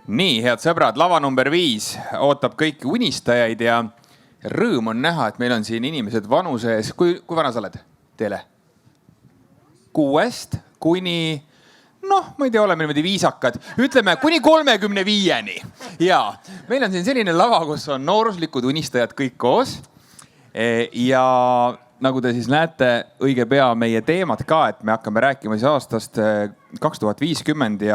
Nii, head sõbrad, lava number 5 ootab kõiki unistajaid ja rõõm on näha, et meil on siin inimesed vanuses. Kui vana sa oled teile? 6 kuni, ma ei tea, oleme niimoodi viisakad. Ütleme kuni 35-ni. Ja meil on siin selline lava, kus on nooruslikud unistajad kõik koos. Ja nagu te siis näete, õige pea meie teemad ka, et me hakkame rääkima siis aastast 2050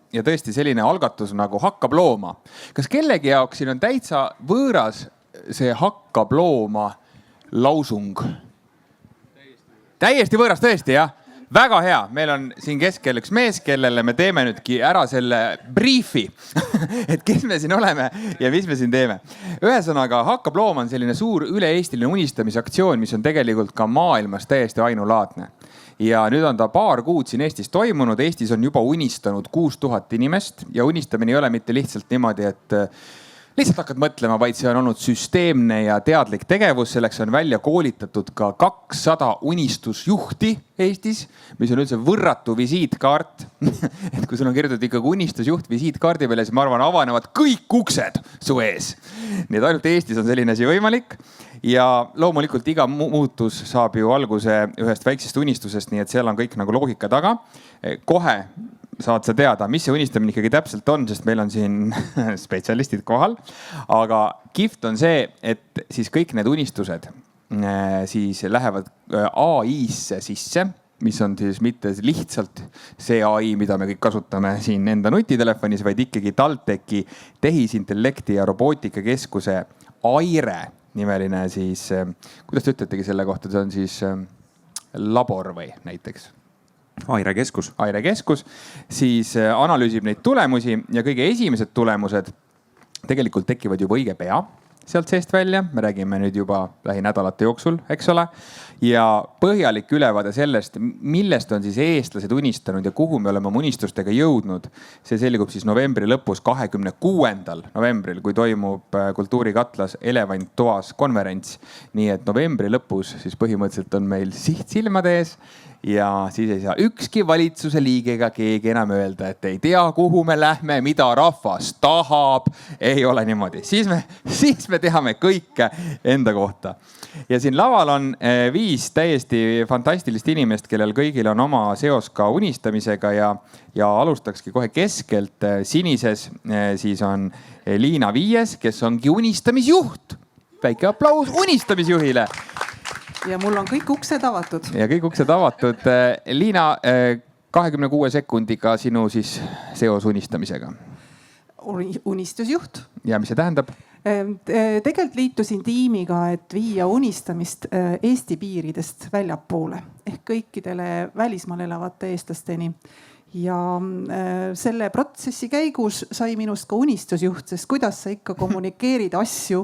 ja tõesti selline algatus nagu Hakkab looma. Kas kellegi jaoks siin on täitsa võõras see Hakkab looma lausung? Täiesti võõras, tõesti, jah? Väga hea. Meil on siin keskel üks mees, kellele me teeme nüüdki ära selle briefi, et kes me siin oleme ja mis me siin teeme. Ühesõnaga, Hakkab looma on selline suur üle-eestiline unistamisaktsioon, mis on tegelikult ka maailmas täiesti ainulaadne. Ja nüüd on ta paar kuud siin Eestis toimunud. Eestis on juba unistanud 6000 inimest ja unistamine ei ole mitte lihtsalt niimoodi, et lihtsalt hakkad mõtlema, vaid see on olnud süsteemne ja teadlik tegevus. Selleks on välja koolitatud ka 200 unistusjuhti Eestis, mis on üldse võrratu visiitkaart. Et kui sul on kirjutatud ikkagi unistusjuht visiitkaardi peale, siis ma arvan, avanevad kõik uksed su ees. Nii et ainult Eestis on selline asi võimalik. Ja loomulikult iga muutus saab ju alguse ühest väiksest unistusest, nii et seal on kõik nagu loogika taga. Kohe saad sa teada, mis see unistamine ikkagi täpselt on, sest meil on siin spetsialistid kohal. Aga kihvt on see, et siis kõik need unistused siis lähevad AI-sse sisse, mis on siis mitte lihtsalt see AI, mida me kõik kasutame siin enda nutitelefonis, vaid ikkagi TalTechi tehisintellekti ja robootikakeskuse AIRE nimeline siis, kuidas te ütletegi selle kohta, see on siis labor või näiteks? AIRE keskus. AIRE keskus siis analüüsib neid tulemusi ja kõige esimesed tulemused tegelikult tekivad juba õige pea sealt seest välja. Me räägime nüüd juba lähinädalate jooksul, eks ole. Ja põhjalik ülevaade sellest, millest on siis eestlased unistanud ja kuhu me oleme unistustega jõudnud. See selgub siis novembri lõpus, 26. novembril, kui toimub Kultuurikatlas Elevant toas konverents. Nii et novembri lõpus siis põhimõtteliselt on meil siht silmade ees. Ja siis ei saa ükski valitsuse liige ega keegi enam öelda, et ei tea, kuhu me lähme, mida rahvas tahab. Ei ole niimoodi. Siis me teame kõike enda kohta. Ja siin laval on 5 täiesti fantastilist inimest, kellel kõigil on oma seos ka unistamisega ja alustakski kohe keskelt. Sinises siis on Liina Viies, kes ongi unistamisjuht. Väike aplaus unistamisjuhile. Ja mul on kõik uksed avatud. Ja kõik uksed avatud. Liina, 26 sekundiga sinu siis seos unistamisega. Unistusjuht. Ja mis see tähendab? Tegelikult liitusin tiimiga, et viia unistamist Eesti piiridest väljapoole ehk kõikidele välismaal elavate eestlasteni. Ja selle protsessi käigus sai minust ka unistusjuht, sest kuidas sa ikka kommunikeerid asju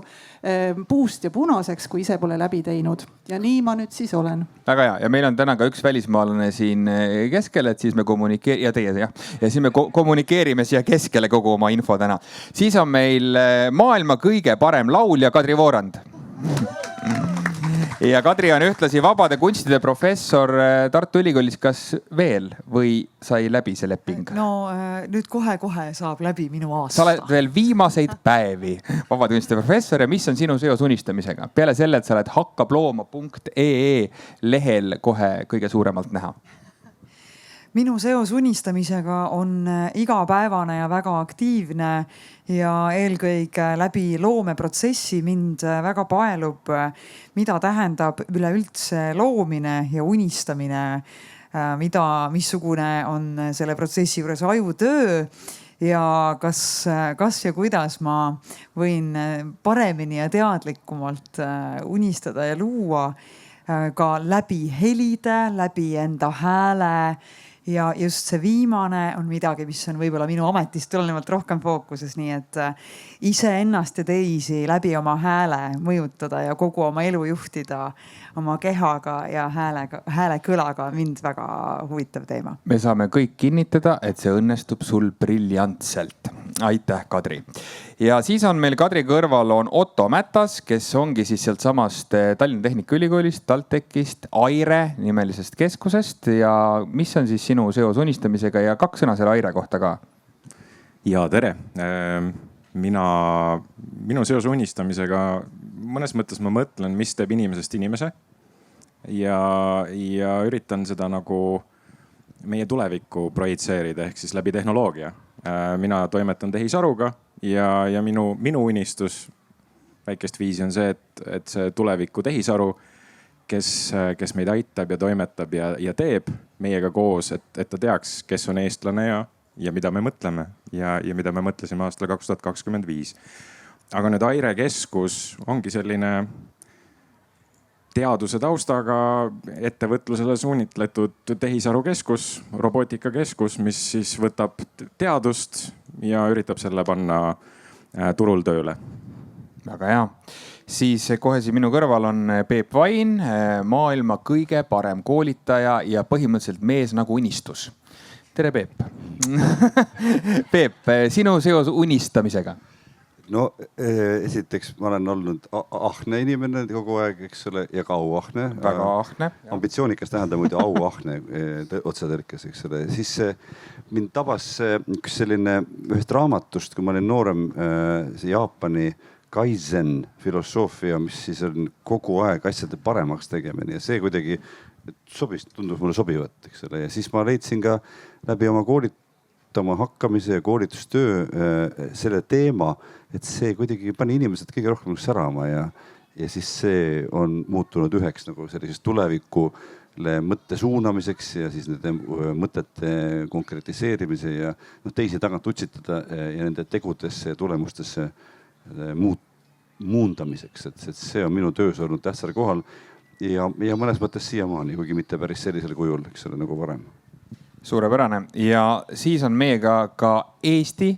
puust ja punaseks, kui ise pole läbi teinud. Ja nii ma nüüd siis olen. Väga hea. Ja meil on täna ka üks välismaalane siin keskel, et siis me kommunikeerime siia keskele kogu oma info täna. Siis on meil maailma kõige parem laulja Kadri Voorand. Ja Kadri on ühtlasi vabade kunstide professor Tartu Ülikoolis. Kas veel või sai läbi see leping? No nüüd kohe saab läbi minu aasta. Sa oled veel viimaseid päevi vabade kunstide professor ja mis on sinu seos unistamisega? Peale selle, et sa oled hakkablooma.ee lehel kohe kõige suuremalt näha. Minu seos unistamisega on igapäevane ja väga aktiivne ja eelkõige läbi loomeprotsessi mind väga paelub, mida tähendab üleüldse loomine ja unistamine, missugune on selle protsessi juures ajutöö ja kas ja kuidas ma võin paremini ja teadlikumalt unistada ja luua ka läbi helide, läbi enda hääle. Ja just see viimane on midagi, mis on võib-olla minu ametist tulenevalt rohkem fookuses, nii et ise ennast ja teisi läbi oma hääle mõjutada ja kogu oma elu juhtida oma kehaga ja hääle kõlaga mind väga huvitav teema. Me saame kõik kinnitada, et see õnnestub sul briljantselt. Aitäh, Kadri. Ja siis on meil Kadri kõrval on Otto Mätas, kes ongi siis sealt samast Tallinna Tehnikaülikoolist, TalTechist, AIRE nimelisest keskusest. Ja mis on siis sinu seos unistamisega ja 2 sõna selle AIRE kohta ka? ja tere. Minu seos unistamisega mõnes mõttes ma mõtlen, mis teeb inimesest inimese ja üritan seda nagu meie tulevikku projitseerida ehk siis läbi tehnoloogia. Mina toimetan tehisaruga ja minu unistus väikest viisi on see, et see tuleviku tehisaru, kes meid aitab ja toimetab ja teeb meiega koos, et ta teaks, kes on eestlane ja mida me mõtleme ja mida me mõtlesime aastal 2025. Aga nüüd Aire keskus ongi selline teaduse taustaga ettevõtlusele suunitletud tehisarukeskus, robootikakeskus, mis siis võtab teadust ja üritab selle panna turul tööle. Väga hea. Siis kohe siin minu kõrval on Peep Vain, maailma kõige parem koolitaja ja põhimõtteliselt mees nagu unistus. Tere, Peep. Peep, sinu seos unistamisega? No esiteks ma olen olnud ahne inimene kogu aeg, eks ole, ja ka auahne. Väga ahne. Ambitsioonikas tähendab muidu auahne otsetõrkes, eks ole. Siis mind tabas üks selline ühest raamatust, kui ma olin noorem, see Jaapani Kaizen filosoofia, mis siis on kogu aeg asjade paremaks tegemine ja see kuidagi tundus mulle sobivat, eks ole. Ja siis ma leidsin ka läbi oma koolitama hakkamise ja koolitustöö selle teema, et see kuidagi pani inimesed kõige rohkem särama ja siis see on muutunud üheks nagu sellisest tulevikule mõtte suunamiseks ja siis nende mõtete konkretiseerimise ja teisi tagant utsitada ja nende tegudesse ja tulemustesse muundamiseks, et see on minu töös olnud tähtsal kohal ja mõnes mõttes siiamaani, kuigi mitte päris sellisel kujul, eks ole, nagu varem. Suurepärane. Ja siis on meiega ka Eesti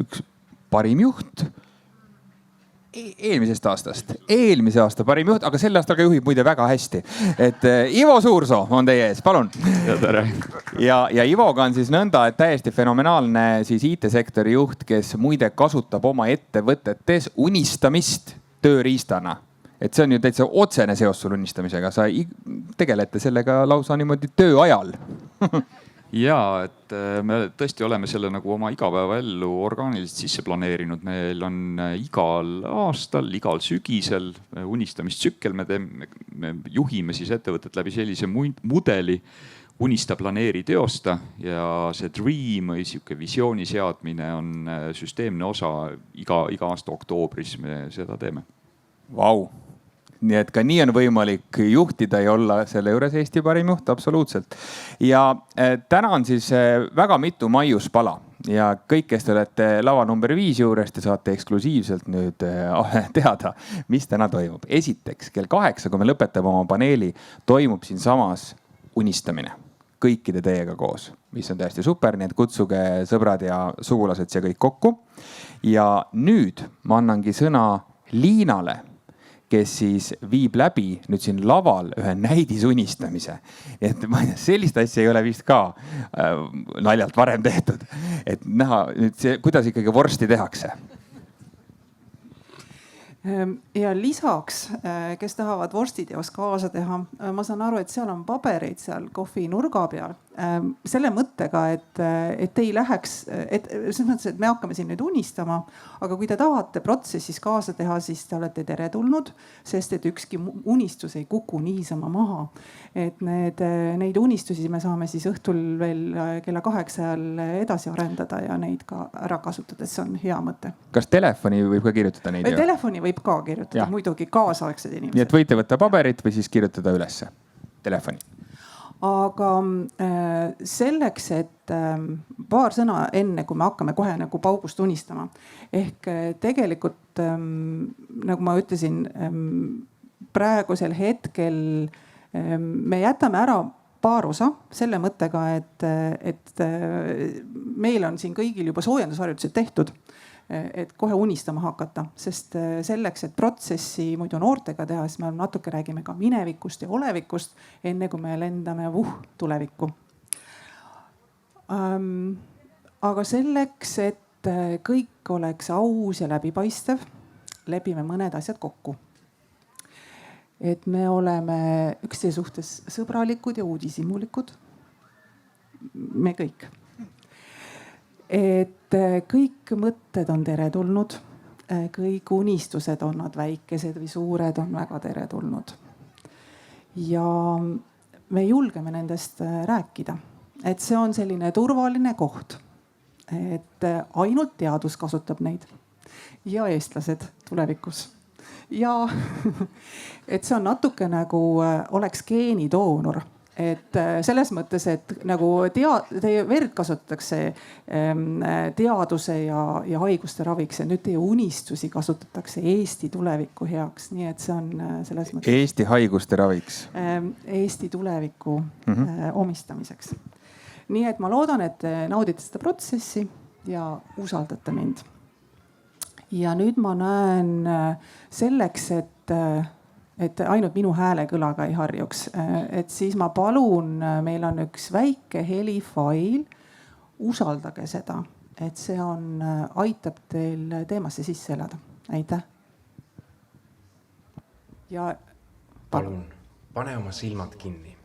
üks parim juht eelmisest aastast. Eelmise aasta parim juht, aga selle aastaga juhib muide väga hästi. Et Ivo Suursoo on teie ees, palun. Ja tere. Ja Ivoga on siis nõnda, et täiesti fenomenaalne siis IT-sektori juht, kes muide kasutab oma ettevõtetes unistamist tööriistana. Et see on ju täitsa otsene seos sul unistamisega. Sa tegelete sellega lausa niimoodi töö ajal. Ja, et me tõesti oleme selle nagu oma igapäevaellu orgaaniliselt sisse planeerinud. Meil on igal aastal, igal sügisel unistamistsükkel. Me juhime siis ettevõtet läbi sellise mudeli unista, planeeri, teosta ja see dream või sihuke visiooni seadmine on süsteemne osa. Iga aasta oktoobris me seda teeme. Vau. Nii et ka nii on võimalik juhtida ja olla selle juures Eesti parim juht, absoluutselt. Ja täna on siis väga mitu maiuspala ja kõik, kes te olete lava number 5 juures, te saate eksklusiivselt nüüd teada, mis täna toimub. Esiteks kell 8, kui me lõpetame oma paneeli, toimub siin samas unistamine kõikide teiega koos, mis on täiesti super, nii et kutsuge sõbrad ja sugulased siia kõik kokku. Ja nüüd ma annangi sõna Liinale, kes siis viib läbi nüüd siin laval ühe näidisunistamise. Et sellist asja ei ole vist ka naljalt varem tehtud. Et näha nüüd see, kuidas ikkagi vorsti tehakse. Ja lisaks, kes tahavad vorstiteos kaasa teha, ma saan aru, et seal on pabereid seal kohvi nurga peal. Selle mõttega, et ei läheks, selles mõttes, et me hakkame siin nüüd unistama, aga kui te tahate protsessis kaasa teha, siis te olete teretulnud, sest et ükski unistus ei kuku niisama maha. Et neid unistusi me saame siis õhtul veel kella 8 ajal edasi arendada ja neid ka ära kasutades, see on hea mõte. Kas telefoni võib ka kirjutada neid? Telefoni võib ka kirjutada, muidugi kaasaegsed inimesed. Nii et võite võtta paberit või siis kirjutada ülesse telefoni. Aga selleks, et paar sõna enne, kui me hakkame kohe nagu paugust unistama. Ehk tegelikult, nagu ma ütlesin, praegusel hetkel me jätame ära paar osa selle mõttega, et meil on siin kõigil juba soojendusharjutused tehtud, et kohe unistama hakata, sest selleks, et protsessi muidu noortega teha, siis me natuke räägime ka minevikust ja olevikust, enne kui me lendame tulevikku. Aga selleks, et kõik oleks aus ja läbipaistev, lepime mõned asjad kokku. Et me oleme üksteise suhtes sõbralikud ja uudishimulikud. Me kõik. et kõik mõtted on teretulnud, kõik unistused, on nad väikesed või suured, on väga teretulnud. ja me julgeme nendest rääkida, et see on selline turvaline koht, et ainult teadus kasutab neid ja eestlased tulevikus. ja et see on natuke nagu oleks geenidoonor, et selles mõttes, et nagu teie verd kasutatakse teaduse ja haiguste raviks ja nüüd teie unistusi kasutatakse Eesti tuleviku heaks, nii et see on selles mõttes. Eesti haiguste raviks. Eesti tuleviku omistamiseks. nii et ma loodan, et te naudite seda protsessi ja usaldate mind. ja nüüd ma näen selleks, et ainult minu häälekõlaga ei harjuks, et siis ma palun, meil on üks väike helifail, usaldage seda, et see aitab teil teemasse sisse elada. aitäh. ja palun, pane oma silmad kinni.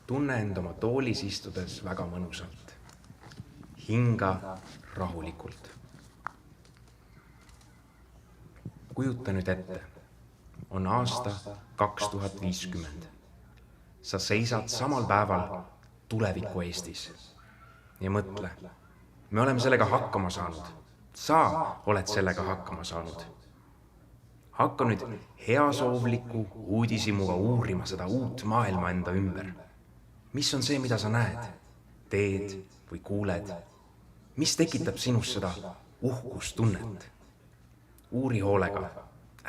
tunne end oma toolis istudes väga mõnusalt. hinga rahulikult. kujuta nüüd ette. On aasta 2050. Sa seisad samal päeval tuleviku Eestis. Ja mõtle, me oleme sellega hakkama saanud. Sa oled sellega hakkama saanud. Hakka nüüd heasoovliku uudishimuga uurima seda uut maailma enda ümber. Mis on see, mida sa näed, teed või kuuled? Mis tekitab sinus seda uhkustunnet? Uuri hoolega.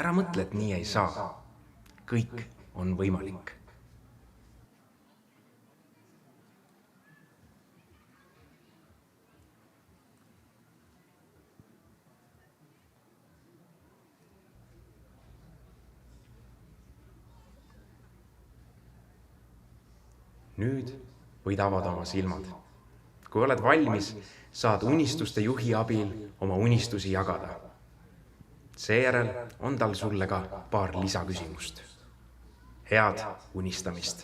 Ära mõtle, et nii ei saa. Kõik on võimalik. Nüüd võid avada oma silmad. Kui oled valmis, saad unistuste juhi abil oma unistusi jagada. Seejärel on tal sulle ka paar lisaküsimust. Head unistamist.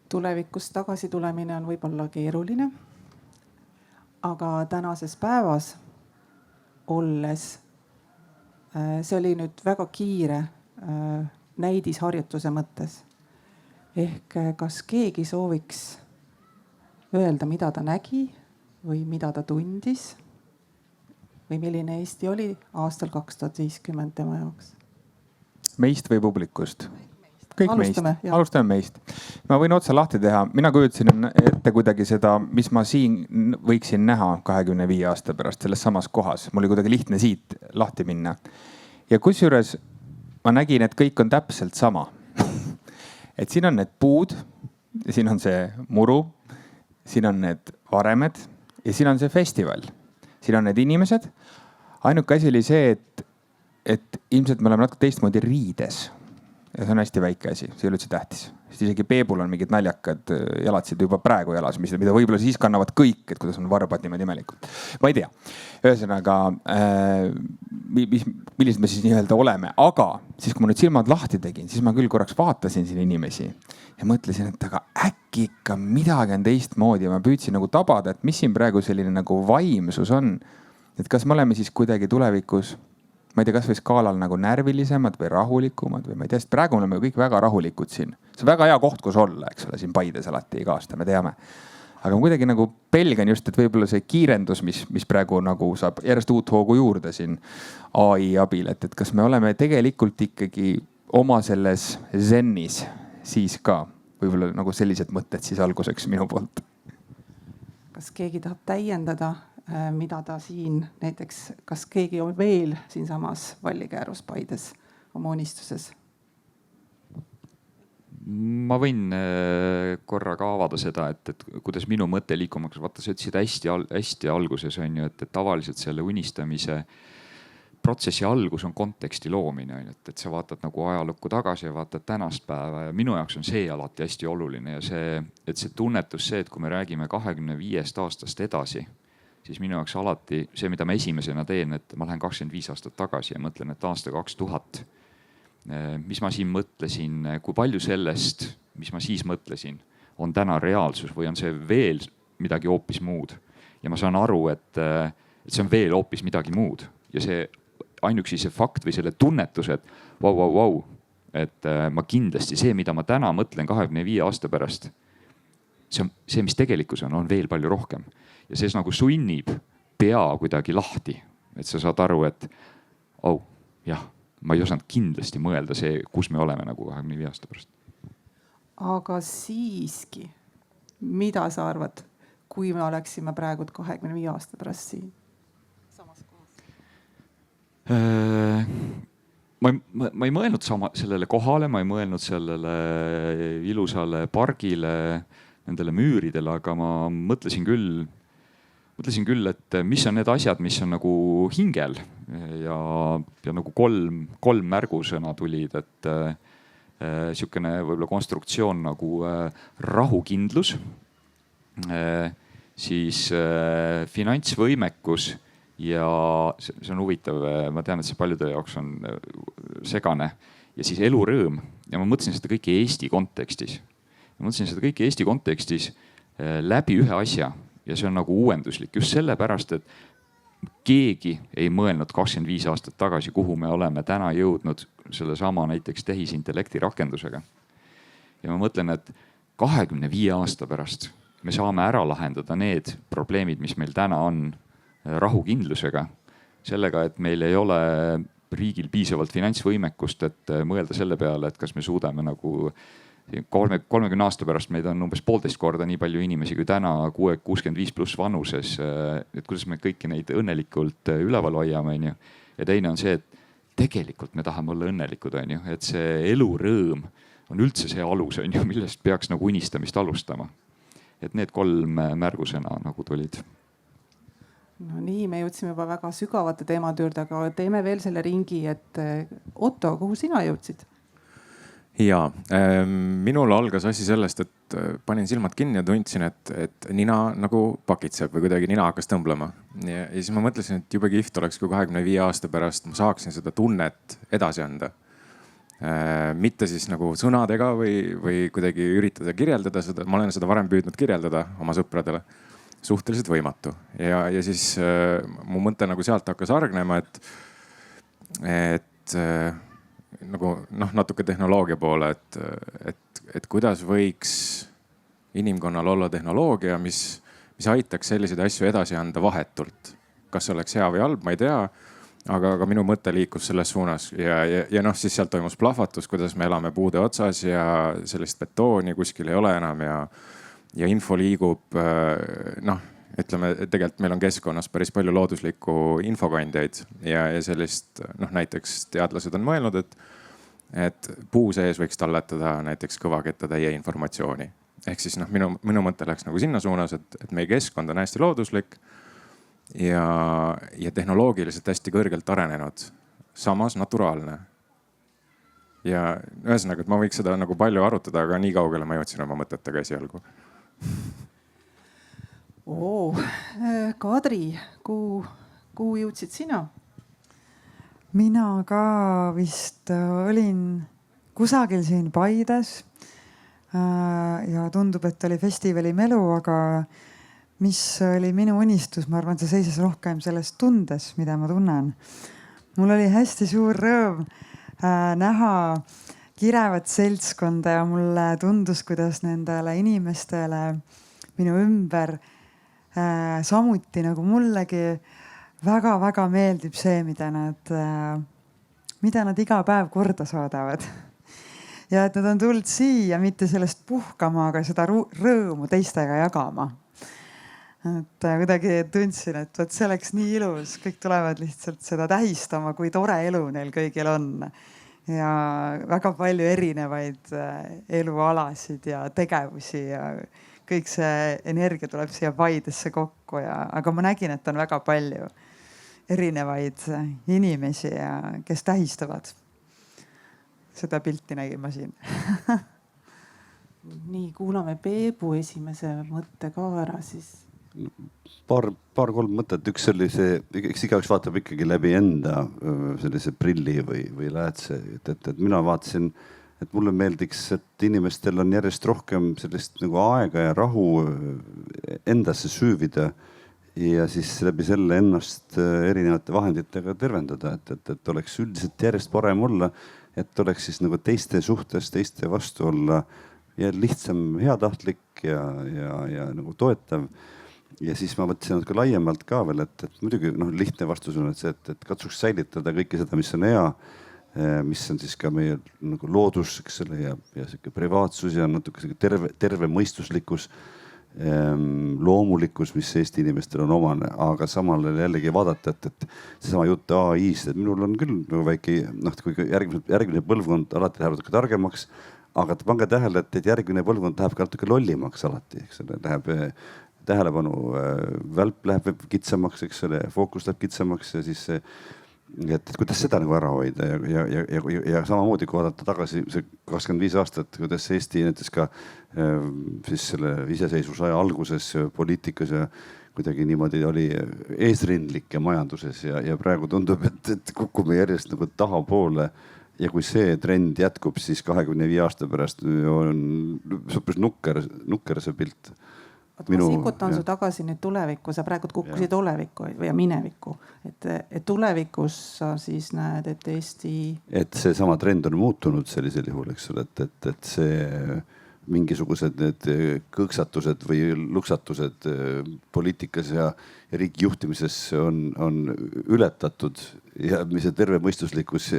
Tulevikust tagasi tulemine on võib-olla keeruline, aga tänases päevas olles, see oli nüüd väga kiire näidisharjutuse mõttes. Ehk kas keegi sooviks öelda, mida ta nägi või mida ta tundis või milline Eesti oli aastal 2050 tema jaoks? Meist või publikust? Kõik Alustame, meist. Alustame meist. Ma võin otsa lahti teha. Mina kujutasin ette kuidagi seda, mis ma siin võiksin näha 25 aasta pärast selles samas kohas. Mul oli kuidagi lihtne siit lahti minna. Ja kusjuures ma nägin, et kõik on täpselt sama. Et siin on need puud, siin on see muru, siin on need varemed ja siin on see festival. Siin on need inimesed. Ainuke asi oli see, et ilmselt me oleme natuke teistmoodi riides. Ja see on hästi väike asi, see ei ole üldse tähtis. Sest isegi Peebul on mingid naljakad jalatsid juba praegu jalas, mida võib-olla siis kannavad kõik, et kuidas on varbad niimoodi imelikult. Ma ei tea. Ühesõnaga, millised me siis nii-öelda oleme. Aga siis, kui ma nüüd silmad lahti tegin, siis ma küll korraks vaatasin siin inimesi ja mõtlesin, et aga äkki ikka midagi on teistmoodi. Ja ma püüdsin nagu tabada, et mis siin praegu selline nagu vaimsus on. Et kas me oleme siis kuidagi tulevikus, ma ei tea, kas või skaalal nagu närvilisemad või rahulikumad või ma ei tea, sest praegu oleme kõik väga rahulikud siin. See on väga hea koht, kus olla, eks ole, siin Paides alati iga aasta, me teame. Aga ma kuidagi nagu pelgan just, et võib-olla see kiirendus, mis praegu nagu saab järjest uut hoogu juurde siin AI abil, et kas me oleme tegelikult ikkagi oma selles zennis siis ka võib-olla nagu sellised mõtted siis alguseks minu poolt. Kas keegi tahab täiendada? Mida ta siin näiteks, kas keegi on veel siinsamas Vallikäärus Paides oma unistuses? Ma võin korraga avada seda, et kuidas minu mõte liikumaks. Vaata, sa ütlesid hästi alguses on ju, et tavaliselt selle unistamise protsessi algus on konteksti loomine. Et sa vaatad nagu ajalukku tagasi ja vaatad tänast päeva ja minu jaoks on see alati hästi oluline. Ja see tunnetus see, et kui me räägime 25 aastast edasi, siis minu jaoks alati see, mida ma esimesena teen, et ma lähen 25 aastat tagasi ja mõtlen, et aasta 2000. mis ma siin mõtlesin, kui palju sellest, mis ma siis mõtlesin, on täna reaalsus või on see veel midagi hoopis muud. Ja ma saan aru, et see on veel hoopis midagi muud ja see ainuüksi see fakt või selle tunnetus, et vau, et ma kindlasti see, mida ma täna mõtlen 25 aasta pärast, see on see, mis tegelikkus on veel palju rohkem. Ja see nagu sunnib pea kuidagi lahti, et sa saad aru, et jah, ma ei osanud kindlasti mõelda see, kus me oleme nagu 25 aasta pärast. Aga siiski, mida sa arvad, kui me oleksime praegu 25 aasta pärast siin? Samas kohas. Ma ei mõelnud sellele kohale, ma ei mõelnud sellele ilusale pargile, nendele müüridele, aga ma mõtlesin küll, et mis on need asjad, mis on nagu hingel ja nagu kolm märgusõna tulid, et sihukene võib-olla konstruktsioon nagu rahukindlus, siis finantsvõimekus ja see on huvitav, ma tean, et see paljude jaoks on segane ja siis elurõõm ja ma mõtlesin seda kõike Eesti kontekstis. Ma mõtlesin seda kõike Eesti kontekstis läbi ühe asja ja see on nagu uuenduslik just sellepärast, et keegi ei mõelnud 25 aastat tagasi, kuhu me oleme täna jõudnud sellesama näiteks tehisintellekti rakendusega. Ja ma mõtlen, et 25 aasta pärast me saame ära lahendada need probleemid, mis meil täna on rahukindlusega, sellega, et meil ei ole riigil piisavalt finantsvõimekust, et mõelda selle peale, et kas me suudame nagu 30 aasta pärast meid on umbes 1,5 korda nii palju inimesi kui täna 65 pluss vanuses, et kuidas me kõiki neid õnnelikult üleval hoiame, on ju. Ja teine on see, et tegelikult me tahame olla õnnelikud, on ju, et see elurõõm on üldse see alus, on ju, millest peaks nagu unistamist alustama. Et need 3 märgusõna nagu tulid. No nii, me jõudsime juba väga sügavate teemade juurde, aga teeme veel selle ringi, et Otto, kuhu sina jõudsid? Ja minul algas asi sellest, et panin silmad kinni ja tundsin, et nina nagu pakitseb või kuidagi nina hakkas tõmblema. Ja siis ma mõtlesin, et jube kihvt oleks, kui 25 aasta pärast ma saaksin seda tunnet edasi anda. Mitte siis nagu sõnadega või kuidagi üritada kirjeldada seda. Ma olen seda varem püüdnud kirjeldada oma sõpradele. Suhteliselt võimatu. Ja siis mu mõte nagu sealt hakkas argnema, et nagu natuke tehnoloogia poole, et kuidas võiks inimkonnal olla tehnoloogia, mis aitaks selliseid asju edasi anda vahetult. Kas see oleks hea või halb, ma ei tea, aga minu mõte liikus selles suunas ja siis sealt toimus plahvatus, kuidas me elame puude otsas ja sellist betooni kuskil ei ole enam ja info liigub, ütleme, tegelikult meil on keskkonnas päris palju looduslikku infokandjaid ja sellist, näiteks teadlased on mõelnud, et puu sees võiks talletada näiteks kõvakettatäie informatsiooni. Ehk siis minu mõte läks nagu sinna suunas, et meie keskkond on hästi looduslik ja tehnoloogiliselt hästi kõrgelt arenenud, samas naturaalne. Ja ühesõnaga, et ma võiks seda nagu palju arutada, aga nii kaugele ma jõudsin oma mõtetega esialgu. Kadri, kuhu jõudsid sina? Mina ka vist olin kusagil siin Paides ja tundub, et oli festivali melu, aga mis oli minu unistus, ma arvan, see seisis rohkem selles tundes, mida ma tunnen. Mul oli hästi suur rõõm näha kirevat seltskonda ja mulle tundus, kuidas nendele inimestele minu ümber samuti nagu mullegi väga-väga meeldib see, mida nad iga päev korda saadavad. Ja et nad on tulnud siia mitte sellest puhkama, aga seda rõõmu teistega jagama. Et kuidagi tundsin, et võt, see oleks nii ilus, kõik tulevad lihtsalt seda tähistama, kui tore elu neil kõigil on. Ja väga palju erinevaid elualasid ja tegevusi ja kõik see energia tuleb siia Paidesse kokku. Aga ma nägin, et on väga palju erinevaid inimesi, kes tähistavad. Seda pilti nägin ma siin. Nii, kuulame Peebu esimese mõtte ka ära siis. paar-kolm mõtet, üks oli see, eks igaüks vaatab ikkagi läbi enda sellise prilli või läätse, et mina vaatasin, et mulle meeldiks, et inimestel on järjest rohkem sellist nagu aega ja rahu endasse süüvida ja siis läbi selle ennast erinevate vahenditega tervendada, et oleks üldiselt järjest parem olla, et oleks siis nagu teiste suhtes, teiste vastu olla ja lihtsam, heatahtlik ja nagu toetav. Ja siis ma mõtlesin natuke laiemalt ka veel, et muidugi lihtne vastus on, et see, et katsuks säilitada kõike seda, mis on hea, mis on siis ka meie nagu loodus, eks ole, ja sihuke privaatsus ja natuke terve mõistuslikkus, loomulikkus, mis Eesti inimestel on omane, aga samal jällegi vaadata, et seesama jutt AI-st, et minul on küll nagu väike, kui järgmine põlvkond alati läheb natuke targemaks, aga pange tähele, et järgmine põlvkond läheb ka natuke lollimaks alati, eks ole, läheb tähelepanu välp läheb kitsamaks, eks ole, fookus läheb kitsamaks ja siis et kuidas seda nagu ära hoida ja samamoodi kui vaadata tagasi see 25 aastat, kuidas Eesti näiteks ka siis selle iseseisvusaja alguses poliitikas ja kuidagi niimoodi oli eesrindlik ja majanduses ja praegu tundub, et kukume järjest nagu tahapoole. Ja kui see trend jätkub, siis 25 aasta pärast on üpris nukker see pilt. Ma sikutan su tagasi nüüd tulevikku, sa praegu kukkusid olevikku ja minevikku, et tulevikus sa siis näed, et Eesti. Et see sama trend on muutunud sellisel juhul, eks ole, et see mingisugused need kõksatused või luksatused poliitikas ja riigi juhtimises on ületatud ja mis see terve mõistuslikkus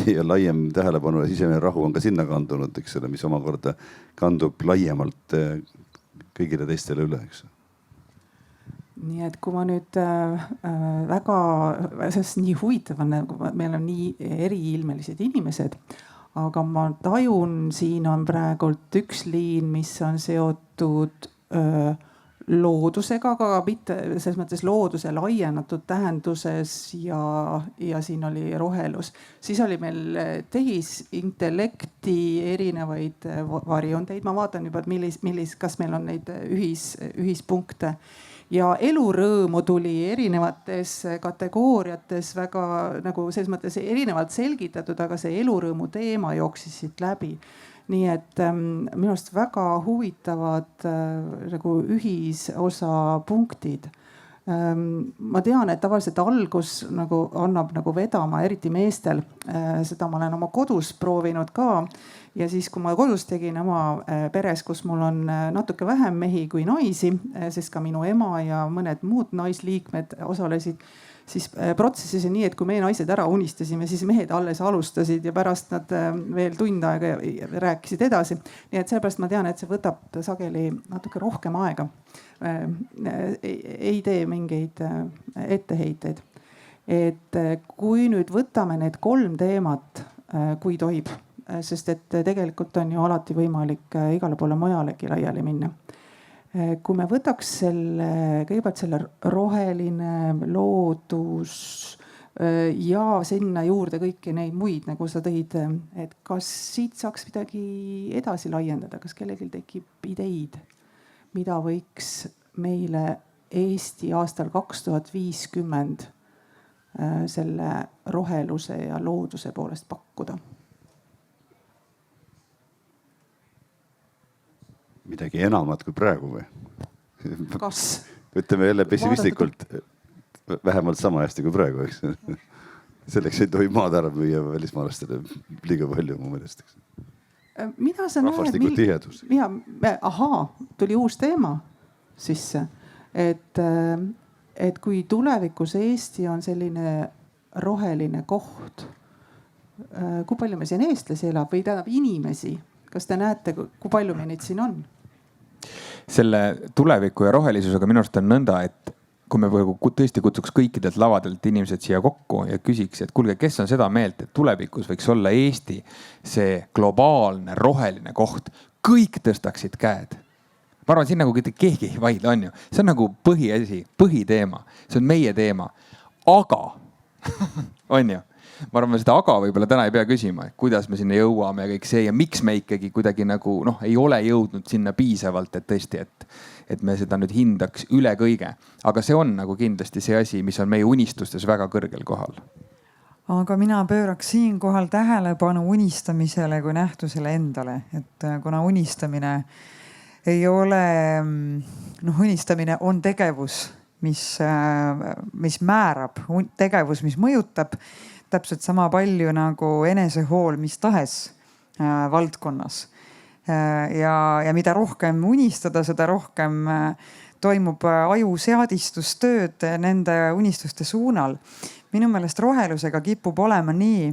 ja laiem tähelepanu ja sisemine rahu on ka sinna kandunud, eks ole, mis omakorda kandub laiemalt kõigile teistele üle, eks. Nii et kui ma nüüd väga, sest nii huvitav on, meil on nii eriilmelised inimesed, aga ma tajun, siin on praegult üks liin, mis on seotud loodusega, aga mitte selles mõttes looduse laienatud tähenduses ja siin oli rohelus. Siis oli meil tehisintellekti erinevaid varianteid. Ma vaatan juba, et kas meil on neid ühispunkte. Ja elurõõmu tuli erinevates kategooriates väga nagu selles mõttes erinevalt selgitatud, aga see elurõõmu teema jooksis siit läbi. Nii et minu arust väga huvitavad nagu ühisosa punktid. Ma tean, et tavaliselt algus nagu annab nagu vedama, eriti meestel. Seda ma olen oma kodus proovinud ka. Ja siis, kui ma kodus tegin oma peres, kus mul on natuke vähem mehi kui naisi, sest ka minu ema ja mõned muud naisliikmed osalesid, siis protsessis on nii, et kui meie naised ära unistasime, siis mehed alles alustasid ja pärast nad veel tund aega rääkisid edasi. Nii et sellepärast ma tean, et see võtab sageli natuke rohkem aega. Ei tee mingeid etteheiteid. Et kui nüüd võtame need 3 teemat, kui tohib, sest et tegelikult on ju alati võimalik igale poole mujalegi laiali minna. Kui me võtaks kõigepealt selle roheline loodus ja sinna juurde kõiki neid muid, nagu sa tõid, et kas siit saaks midagi edasi laiendada, kas kellelgi tekib ideid, mida võiks meile Eesti aastal 2050 selle roheluse ja looduse poolest pakkuda? Midagi enamat kui praegu või? Kas? Ütleme jälle pessimistlikult, vähemalt sama hästi kui praegu, eks. Selleks ei tohi maad ära müüa välismaalastele liiga palju mu meelest. Mida sa rahvastiku tihedus. Ahaa, tuli uus teema sisse. Et kui tulevikus Eesti on selline roheline koht, kui palju me siin eestlasi elab või tähendab inimesi? Kas te näete, kui palju me neid siin on? Selle tuleviku ja rohelisusega minu arust on nõnda, et kui me tõesti kutsuks kõikidelt lavadelt inimesed siia kokku ja küsiks, et kuulge, kes on seda meelt, et tulevikus võiks olla Eesti see globaalne roheline koht, kõik tõstaksid käed. Ma arvan, siin nagu keegi ei vaidle, on ju. See on nagu põhiasi, põhiteema. See on meie teema. Aga, on ju, ma arvan, seda aga võib-olla täna ei pea küsima, et kuidas me sinna jõuame ja kõik see ja miks me ikkagi kuidagi nagu ei ole jõudnud sinna piisavalt, et tõesti, et me seda nüüd hindaks üle kõige. Aga see on nagu kindlasti see asi, mis on meie unistustes väga kõrgel kohal. Aga mina pööraks siinkohal tähelepanu unistamisele kui nähtusele endale, et kuna unistamine ei ole, unistamine on tegevus, mis määrab, tegevus, mis mõjutab täpselt sama palju nagu enesehool mis tahes valdkonnas. Ja mida rohkem unistada, seda rohkem toimub aju seadistustööd nende unistuste suunal. Minu meelest rohelusega kipub olema nii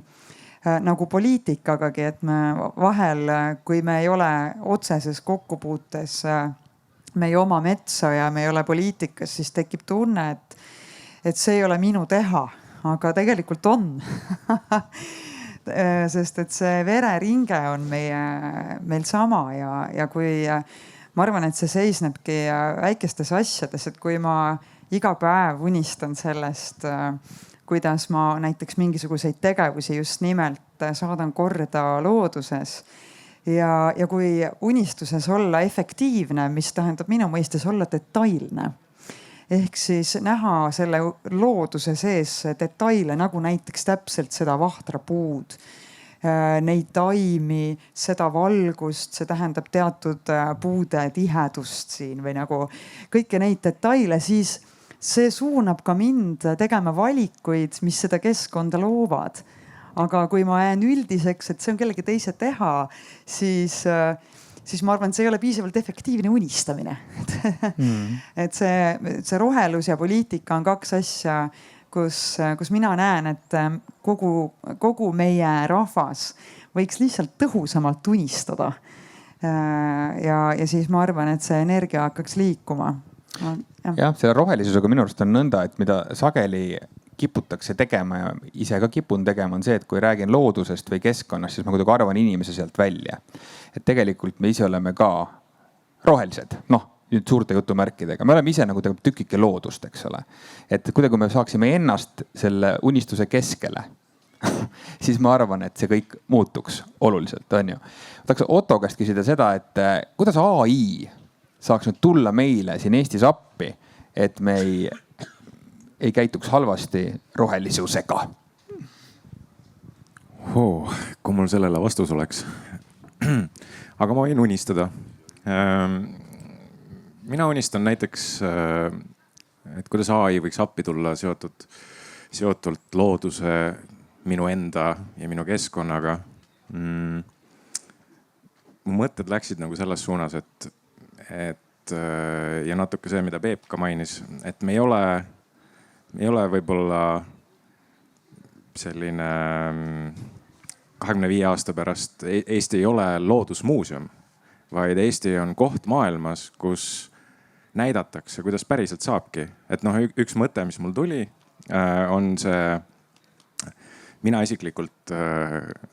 nagu poliitikagagi, et me vahel, kui me ei ole otseses kokkupuutes meie oma metsa ja me ei ole poliitikas, siis tekib tunne, et see ei ole minu teha, aga tegelikult on. Sest et see vereringe on meil sama ja kui ma arvan, et see seisnebki väikestes asjades, et kui ma iga päev unistan sellest, kuidas ma näiteks mingisuguseid tegevusi just nimelt saadan korda looduses ja kui unistuses olla efektiivne, mis tähendab minu mõistes olla detailne. Ehk siis näha selle looduse sees detaile, nagu näiteks täpselt seda vahtrapuud, neid taimi, seda valgust, see tähendab teatud puude tihedust siin või nagu kõiki neid detaile, siis see suunab ka mind tegema valikuid, mis seda keskkonda loovad. Aga kui ma jään üldiseks, et see on kellegi teise teha, siis ma arvan, et see ei ole piisavalt efektiivne unistamine. Et see rohelus ja poliitika on kaks asja, kus mina näen, et kogu meie rahvas võiks lihtsalt tõhusamalt unistada. Ja siis ma arvan, et see energia hakkaks liikuma. Jah, selle rohelisusega minu arust on nõnda, et mida sageli kiputakse tegema ja ise ka kipun tegema, on see, et kui räägin loodusest või keskkonnast, siis ma kuidagi arvan inimese sealt välja. Et tegelikult me ise oleme ka rohelised, nüüd suurte jutumärkidega. Me oleme ise nagu tükike loodust, eks ole. Et kuidagi me saaksime ennast selle unistuse keskele, siis ma arvan, et see kõik muutuks oluliselt, on ju. Tahaks Otto käest küsida seda, et kuidas AI saaks nüüd tulla meile siin Eestis appi, et me ei käituks halvasti rohelisusega. Kui mul sellele vastus oleks. Aga ma võin unistada. Mina unistan näiteks, et kuidas AI võiks appi tulla seotult looduse, minu enda ja minu keskkonnaga. Mu mõtted läksid nagu selles suunas, et ja natuke see, mida Peep ka mainis, et me ei ole võib-olla selline 25 aasta pärast Eesti ei ole loodusmuuseum, vaid Eesti on koht maailmas, kus näidatakse, kuidas päriselt saabki. Et üks mõte, mis mul tuli, on see, mina isiklikult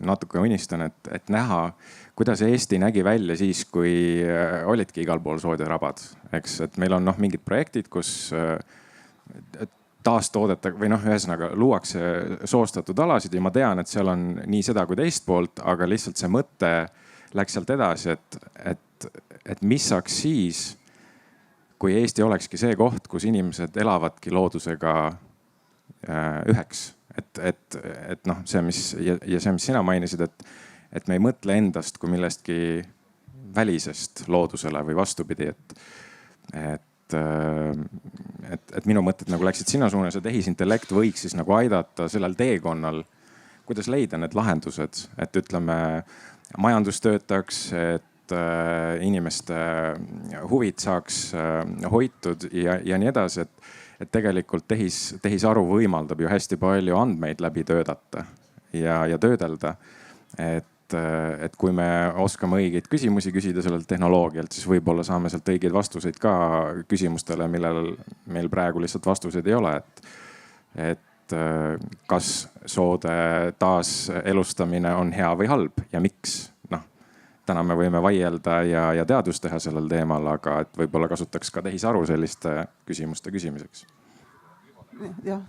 natuke unistan, et näha, kuidas Eesti nägi välja siis, kui olidki igal pool sood ja rabad. Eks, et meil on mingid projektid, kus taastoodetakse või ühesõnaga luuakse soostatud alasid ja ma tean, et seal on nii seda kui teist poolt, aga lihtsalt see mõte läks sealt edasi, et mis saaks siis, kui Eesti olekski see koht, kus inimesed elavadki loodusega üheks. Et see, mis sina mainisid, et me ei mõtle endast kui millestki välisest loodusele või vastupidi, et minu mõtted nagu läksid sinna suunas, et tehisintellekt võiks siis nagu aidata sellel teekonnal, kuidas leida need lahendused, et ütleme, majandus töötaks, et inimeste huvid saaks hoitud ja nii edasi, et tegelikult tehisaru võimaldab ju hästi palju andmeid läbi töödata ja töödelda. Et kui me oskame õigeid küsimusi küsida sellelt tehnoloogialt, siis võib-olla saame sealt õigeid vastuseid ka küsimustele, millel meil praegu lihtsalt vastuseid ei ole. Et kas soode taaselustamine on hea või halb ja miks? Täna me võime vaielda ja teadust teha sellel teemal, aga et võib-olla kasutaks ka tehisaru selliste küsimuste küsimiseks. Jah,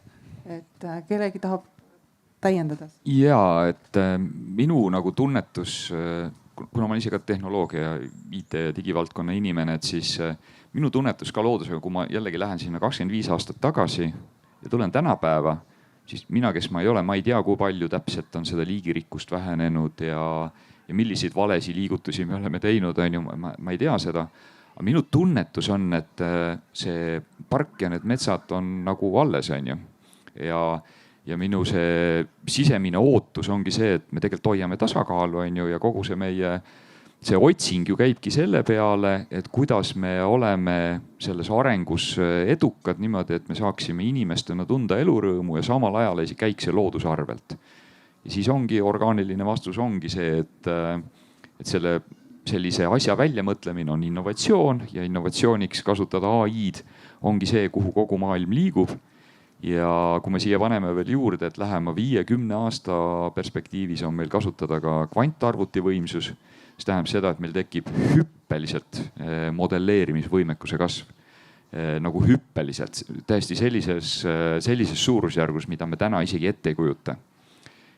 et kellegi tahab täiendada? ja et minu nagu tunnetus, kuna ma olen ise ka tehnoloogia ja IT ja digivaldkonna inimene, et siis minu tunnetus ka loodusega, kui ma jällegi lähen sinna 25 aastat tagasi ja tulen tänapäeva, siis mina, kes ma ei ole, ma ei tea, kui palju täpselt on seda liigirikkust vähenenud ja milliseid valesid liigutusi me oleme teinud, on ju, ma ei tea seda. Aga minu tunnetus on, et see park ja need metsad on nagu alles, on ju. Ja minu see sisemine ootus ongi see, et me tegelikult hoiame tasakaalu, on ju, ja kogu see otsing ju käibki selle peale, et kuidas me oleme selles arengus edukad niimoodi, et me saaksime inimestena tunda elurõõmu ja samal ajal ei käiks see looduse arvelt. Ja siis ongi orgaaniline vastus ongi see, et sellise asja väljamõtlemine on innovatsioon ja innovatsiooniks kasutada AI-d ongi see, kuhu kogu maailm liigub. Ja kui me siia paneme veel juurde, et lähema 5-10 aasta perspektiivis on meil kasutada ka kvantarvuti võimsus, siis tähendab seda, et meil tekib hüppeliselt modelleerimisvõimekuse kasv. Nagu hüppeliselt, täiesti sellises suurusjärgus, mida me täna isegi ette ei kujuta.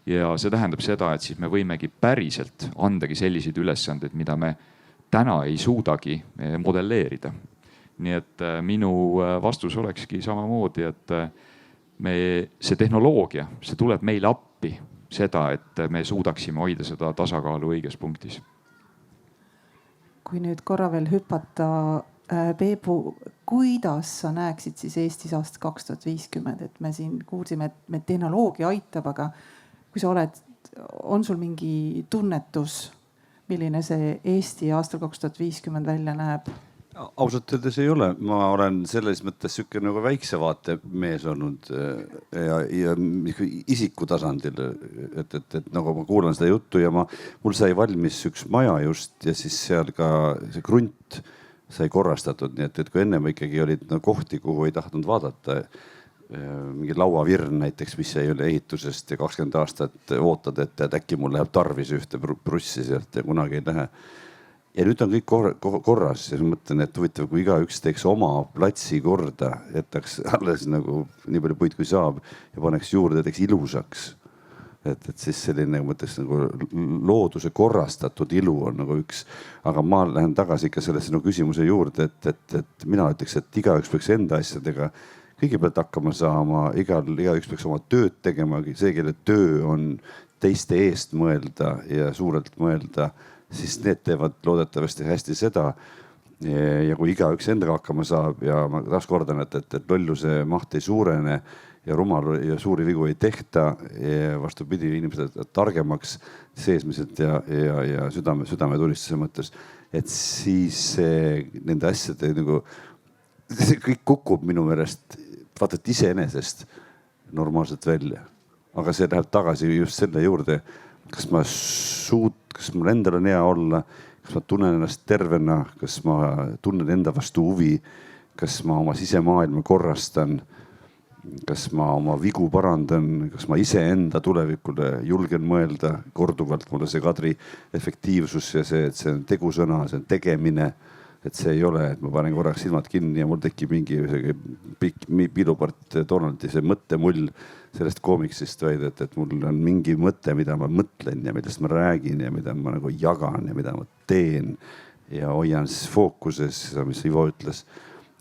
Ja see tähendab seda, et siis me võimegi päriselt andagi selliseid ülesandeid, mida me täna ei suudagi modelleerida. Nii et minu vastus olekski samamoodi, et see tehnoloogia, see tuleb meile appi seda, et me suudaksime hoida seda tasakaalu õiges punktis. Kui nüüd korra veel hüpata, Peebu, kuidas sa näeksid siis Eestis aasta 2050, et me siin kuulsime, et me tehnoloogia aitab, aga kui sa on sul mingi tunnetus, milline see Eesti aastal 2050 välja näeb? Ausalt öeldes ei ole, ma olen selles mõttes siuke nagu väikse vaate mees olnud ja isiku tasandil, et nagu ma kuulan seda juttu ja mul sai valmis üks maja just ja siis seal ka see krunt sai korrastatud, nii et kui ennem ikkagi olid kohti, kuhu ei tahtnud vaadata, mingi lauavirn näiteks, mis ei ole ehitusest ja 20 aastat ootad, et äkki mul läheb tarvis ühte brussi sealt ja kunagi ei lähe. Ja nüüd on kõik korras ja mõtlen, et huvitav, kui igaüks teeks oma platsi korda, jätaks alles nagu nii palju puid kui saab ja paneks juurde, teeks ilusaks. Et siis selline mõttes nagu looduse korrastatud ilu on nagu üks, aga ma lähen tagasi ikka sellesse küsimuse juurde, et mina ütleks, et igaüks peaks enda asjadega kõigepealt hakkama saama, igaüks peaks oma tööd tegema, see, kelle töö on teiste eest mõelda ja suurelt mõelda, siis need teevad loodetavasti hästi seda. Ja kui igaüks endaga hakkama saab ja ma taas kordan, et lolluse maht ei suurene ja rumal ja suuri vigu ei tehta, vastupidi, inimesed targemaks seesmiselt ja südametunnistuse mõttes, et siis nende asjade nagu, see kõik kukub minu meelest vaata iseenesest normaalselt välja. Aga see läheb tagasi just selle juurde, kas mul endal on hea olla, kas ma tunnen ennast tervena, kas ma tunnen enda vastu huvi, kas ma oma sisemaailma korrastan, kas ma oma vigu parandan, kas ma iseenda tulevikule julgen mõelda korduvalt. Mulle see Kadri efektiivsus ja see, et see on tegusõna, see on tegemine, et see ei ole, et ma panen korraks silmad kinni ja mul tekib mingi pikk pilupart Donaldi see mõttemull sellest koomiksist, vaid et mul on mingi mõte, mida ma mõtlen ja millest ma räägin ja mida ma nagu jagan ja mida ma teen ja hoian siis fookuses, mis Ivo ütles.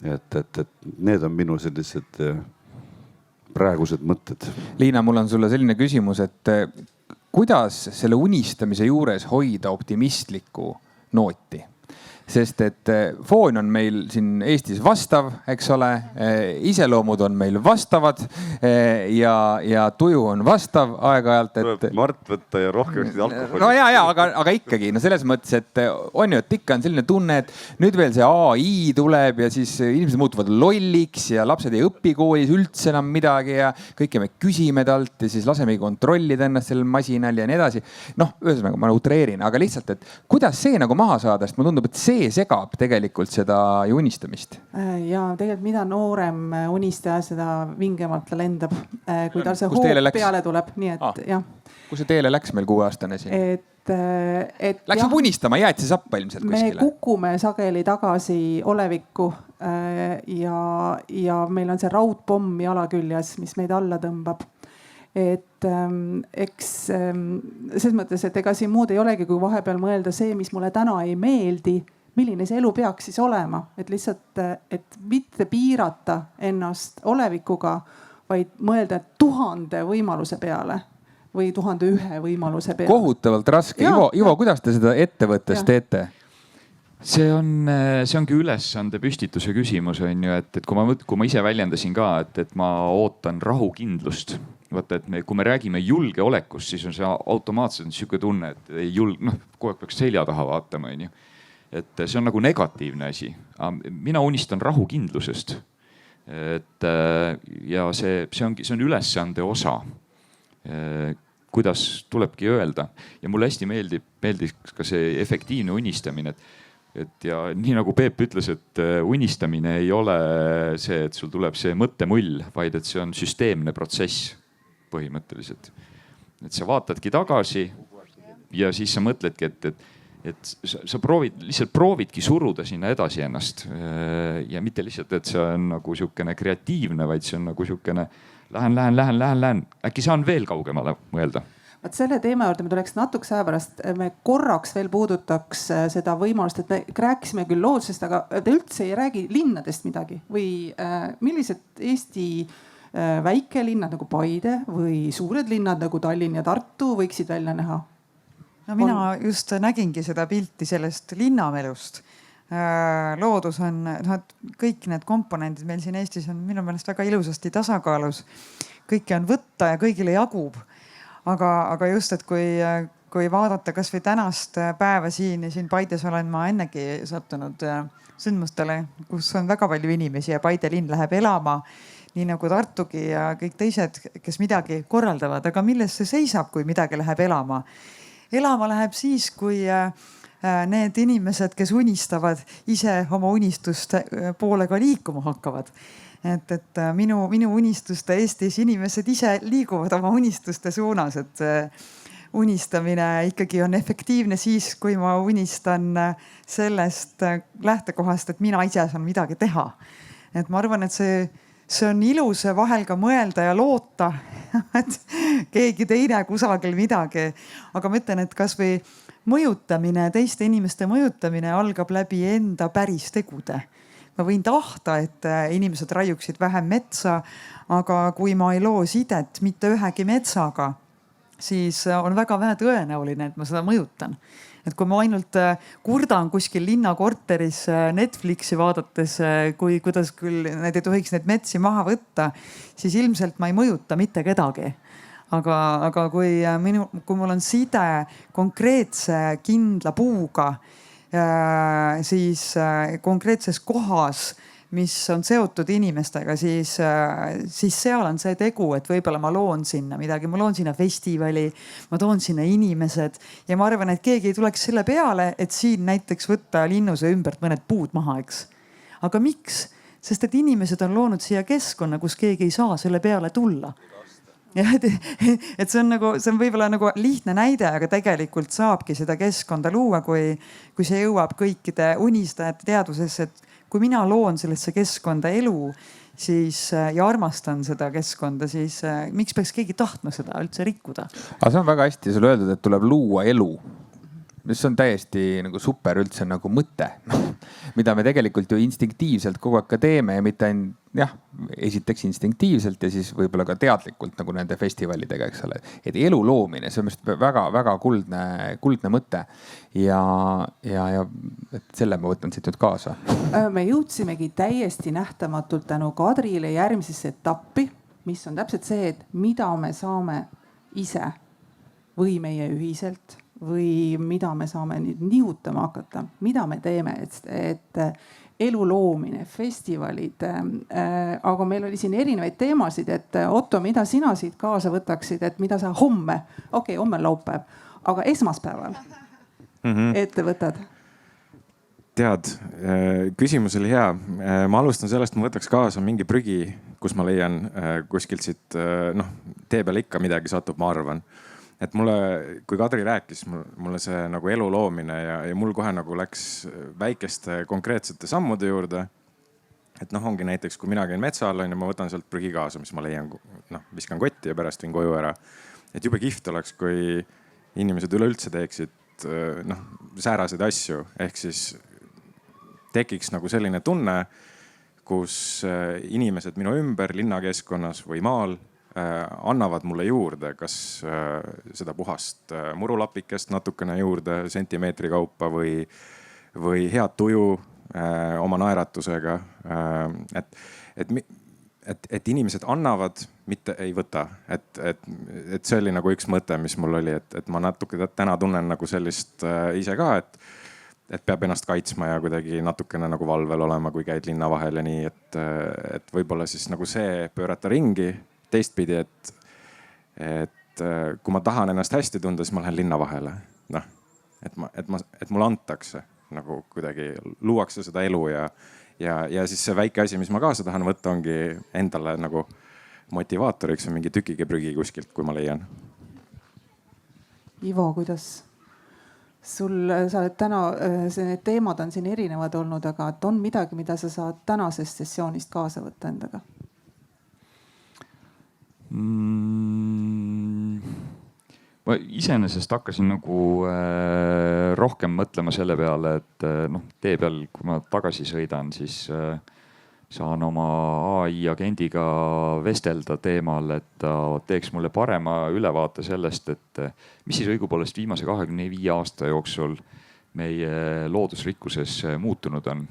Et need on minu sellised praegused mõtted. Liina, mul on sulle selline küsimus, et kuidas selle unistamise juures hoida optimistlikku nooti? Sest et foon on meil siin Eestis vastav, eks ole, iseloomud on meil vastavad ja tuju on vastav aeg-ajalt. Tuleb Mart võtta ja rohkem alkoholi. No ja, aga ikkagi, no selles mõttes, et on ju, et ikka on selline tunne, et nüüd veel see AI tuleb ja siis inimesed muutuvad lolliks ja lapsed ei õpi koolis üldse enam midagi ja kõike me küsime talt ja siis laseme kontrollida ennast sellel masinal ja nii edasi. Noh, ühesõnaga ma utreerin, aga lihtsalt, et kuidas see nagu maha saada, sest mulle tundub, et see segab tegelikult seda unistamist. Ja tegelikult mida noorem unistaja, seda vingemalt ta lendab, kui tal see hoop peale tuleb. Nii et jah. Kus see teele läks meil 6-aastane siin? Läks juba unistama, jäeti sappa ilmselt kuskile. Me kukume sageli tagasi olevikku ja meil on see raudpomm jala küljes, mis meid alla tõmbab. et eks selles mõttes, et ega siin muud ei olegi, kui vahepeal mõelda see, mis mulle täna ei meeldi, milline see elu peaks siis olema, et lihtsalt, et mitte piirata ennast olevikuga, vaid mõelda 1000 võimaluse peale või 1001 võimaluse peale. Kohutavalt raske. Ivo, kuidas te seda ettevõttes teete? see ongi ülesande püstituse küsimus, on ju, et kui ma ise väljendasin ka, et ma ootan rahukindlust. Vaata, et kui me räägime julgeolekust, siis on see automaatselt niisugune tunne, et ei kogu aeg peaks selja taha vaatama, on ju. Et see on nagu negatiivne asi. Mina unistan rahukindlusest. Ja see on ülesande osa. Kuidas tulebki öelda. Ja mulle hästi meeldib ka see efektiivne unistamine. Ja nii nagu Peep ütles, et unistamine ei ole see, et sul tuleb see mõttemull, vaid et see on süsteemne protsess põhimõtteliselt. Et sa vaatadki tagasi ja siis sa mõtledki, et sa lihtsalt proovidki suruda sinna edasi ennast. Ja mitte lihtsalt, et see on nagu siukene kreatiivne, vaid see on nagu siukene lähen. Äkki saan veel kaugemale mõelda. Vaat selle teema juurde me tuleks natukese aja pärast, me korraks veel puudutaks seda võimalust, et me rääkisime küll loodusest, aga te üldse ei räägi linnadest midagi või millised Eesti väikelinnad nagu Paide või suured linnad nagu Tallinn ja Tartu võiksid välja näha? No mina just nägingi seda pilti sellest linnamelust. Loodus on, kõik need komponendid meil siin Eestis on minu meelest väga ilusasti tasakaalus. Kõike on võtta ja kõigile jagub. Aga just, et kui vaadata kasvõi tänast päeva siin Paides olen ma ennegi sattunud sündmustele, kus on väga palju inimesi ja Paide linn läheb elama, nii nagu Tartugi ja kõik teised, kes midagi korraldavad. Aga milles see seisab, kui midagi läheb elama? Elama läheb siis, kui need inimesed, kes unistavad, ise oma unistuste poole ka liikuma hakkavad. Et minu unistuste Eestis inimesed ise liiguvad oma unistuste suunas, et unistamine ikkagi on efektiivne siis, kui ma unistan sellest lähtekohast, et mina ise saan midagi teha. Et ma arvan, et see on ilus vahel ka mõelda ja loota, et keegi teine kusagil midagi. Aga ma ütlen, et kasvõi mõjutamine, teiste inimeste mõjutamine algab läbi enda päris tegude. Ma võin tahta, et inimesed raiuksid vähem metsa, aga kui ma ei loo sidet mitte ühegi metsaga, siis on väga vähe tõenäoline, et ma seda mõjutan. Et kui ma ainult kurdan kuskil linnakorteris Netflixi vaadates, kuidas küll need ei tohiks neid metsi maha võtta, siis ilmselt ma ei mõjuta mitte kedagi. Aga kui mul on side konkreetse kindla puuga, siis konkreetses kohas, mis on seotud inimestega, siis seal on see tegu, et võib-olla ma loon sinna midagi, ma loon sinna festivali, ma toon sinna inimesed ja ma arvan, et keegi ei tuleks selle peale, et siin näiteks võtta Linnuse ümbert mõned puud maha, eks. Aga miks? Sest et inimesed on loonud siia keskkonna, kus keegi ei saa selle peale tulla. Et see on võib-olla nagu lihtne näide, aga tegelikult saabki seda keskkonda luua, kui see jõuab kõikide unistajate teadvusesse, et kui mina loon sellesse keskkonda elu siis, ja armastan seda keskkonda, siis miks peaks keegi tahtma seda üldse rikkuda? Aga see on väga hästi sul öeldud, et tuleb luua elu. See on täiesti nagu super üldse nagu mõte, mida me tegelikult ju instinktiivselt kogu aeg ka teeme ja mitte esiteks instinktiivselt ja siis võib-olla ka teadlikult nagu nende festivalidega, eks ole. Et elu loomine, see on väga kuldne mõte ja et selle ma võtan siit nüüd kaasa. Me jõudsimegi täiesti nähtamatult tänu Kadrile järgmisesse etappi, mis on täpselt see, et mida me saame ise või meie ühiselt või mida me saame nüüd nihutama hakata, mida me teeme, et elu loomine, festivalid. Aga meil oli siin erinevaid teemasid, et Otto, mida sina siit kaasa võtaksid, et mida sa homme on laupäev, aga esmaspäeval ette võtad? Tead, küsimus oli hea. Ma alustan sellest, ma võtaks kaasa mingi prügi, kus ma leian kuskilt siit, tee peal ikka midagi satub, ma arvan. Et mulle, kui Kadri rääkis, mulle see nagu elu loomine ja mul kohe nagu läks väikeste konkreetsete sammude juurde. et noh, ongi näiteks, kui mina käin metsa all, on ju, ma võtan sealt prügi kaasa, mis ma leian, noh, viskan kotti ja pärast viin koju ära. Et jube kihvt oleks, kui inimesed üleüldse teeksid noh, sääraseid asju, ehk siis tekiks nagu selline tunne, kus inimesed minu ümber linnakeskkonnas või maal annavad mulle juurde, kas seda puhast murulapikest natukene juurde sentimeetri kaupa või head tuju oma naeratusega. Et inimesed annavad, mitte ei võta. Et see oli nagu üks mõte, mis mul oli, et ma natuke täna tunnen nagu sellist ise ka, et peab ennast kaitsma ja kuidagi natukene nagu valvel olema, kui käid linna vahel ja nii, et võib-olla siis nagu see pöörata ringi teistpidi, et kui ma tahan ennast hästi tunda, siis ma lähen linna vahele. Noh, et mulle antakse nagu kuidagi, luuakse seda elu ja siis see väike asi, mis ma kaasa tahan võtta, ongi endale nagu motivaatoriks on mingi tükike prügi kuskilt, kui ma leian. Ivo, kuidas sul, sa oled täna, need teemad on siin erinevad olnud, aga et on midagi, mida sa saad tänasest sessioonist kaasa võtta endaga? Ma iseenesest hakkasin nagu rohkem mõtlema selle peale, et noh, tee peal, kui ma tagasi sõidan, siis saan oma AI agendiga vestelda teemal, et ta teeks mulle parema ülevaate sellest, et mis siis õigupoolest viimase 25 aasta jooksul meie loodusrikkuses muutunud on.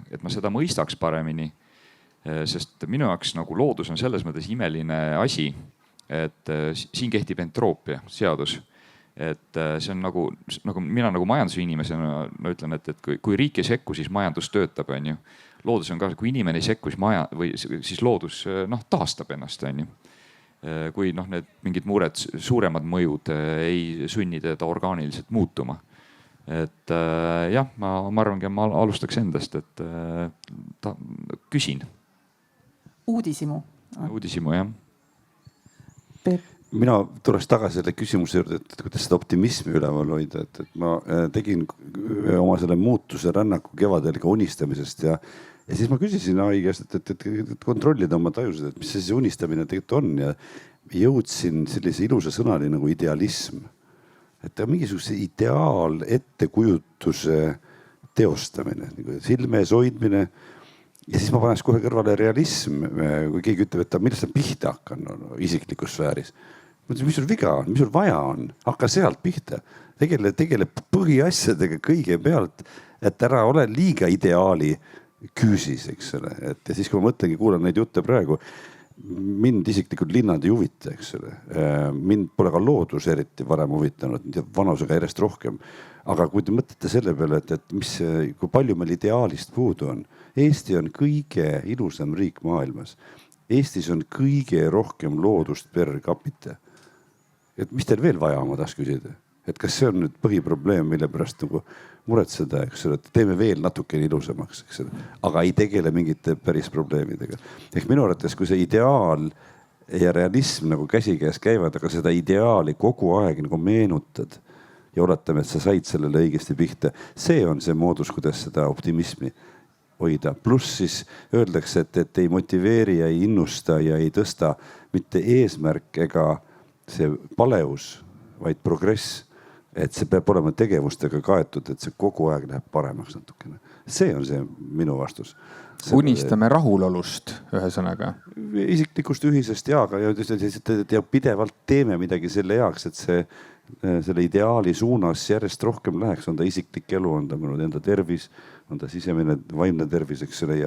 Et ma seda mõistaks paremini, sest minu jaoks nagu loodus on selles mõttes imeline asi, et siin kehtib entroopia seadus. Et see on nagu mina nagu majandusinimesena ma ütlen, et kui riik ei sekku, siis majandus töötab, on ju. Loodus on ka, kui inimene ei sekku, siis loodus taastab ennast, on ju. Kui need mingid muured, suuremad mõjud ei sunni teda orgaaniliselt muutuma. Et jah, ma arvangi, ma alustaks endast, et küsin. Uudishimu. Uudishimu, jah. Mina tuleks tagasi selle küsimuse juurde, et kuidas seda optimismi üleval hoida, et ma tegin oma selle muutuse rännaku kevadel ka unistamisest ja siis ma küsisin AI käest, et kontrollida oma tajusid, et mis see unistamine tegelikult on ja jõudsin sellise ilusa sõnani nagu idealism. Et mingisuguse ideaal ettekujutuse teostamine, silme ees hoidmine. Ja siis ma paneks kohe kõrvale realism, kui keegi ütleb, et millest sa pihta hakkan isiklikus sfääris. Mis sul viga on, mis sul vaja on, hakka sealt pihta. Tegele põhiasjadega kõigepealt, et ära ole liiga ideaali küüsis, eks ole. Ja siis, kui ma mõtlengi, kuulan neid jutte praegu, mind isiklikult linnad ei huvita, eks ole. Mind pole ka loodus eriti varem huvitanud, vanusega järjest rohkem. Aga kui te mõtlete selle peale, et kui palju meil ideaalist puudu on. Eesti on kõige ilusam riik maailmas. Eestis on kõige rohkem loodust per capita. Et mis teil veel vaja, ma tahaks küsida? Et kas see on nüüd põhiprobleem, mille pärast nagu muretseda, eks ole, et teeme veel natuke ilusamaks, eks ole, aga ei tegele mingite päris probleemidega. Ehk minu arvates, kui see ideaal ja realism nagu käsikäes käivad, aga seda ideaali kogu aeg nagu meenutad ja oletame, et sa said sellele õigesti pihta. See on see moodus, kuidas seda optimismi hoida. Pluss siis öeldakse, et ei motiveeri ja ei innusta ja ei tõsta mitte eesmärk ega see paleus, vaid progress. Et see peab olema tegevustega kaetud, et see kogu aeg läheb paremaks natukene. See on see minu vastus. Unistame rahulolust ühesõnaga. Isiklikust ühisest jaaga ja pidevalt teeme midagi selle jaoks, et selle ideaali suunas järjest rohkem läheks. On ta isiklik elu, on ta minu enda tervis, on ta sisemine vaimne tervis, eks ole,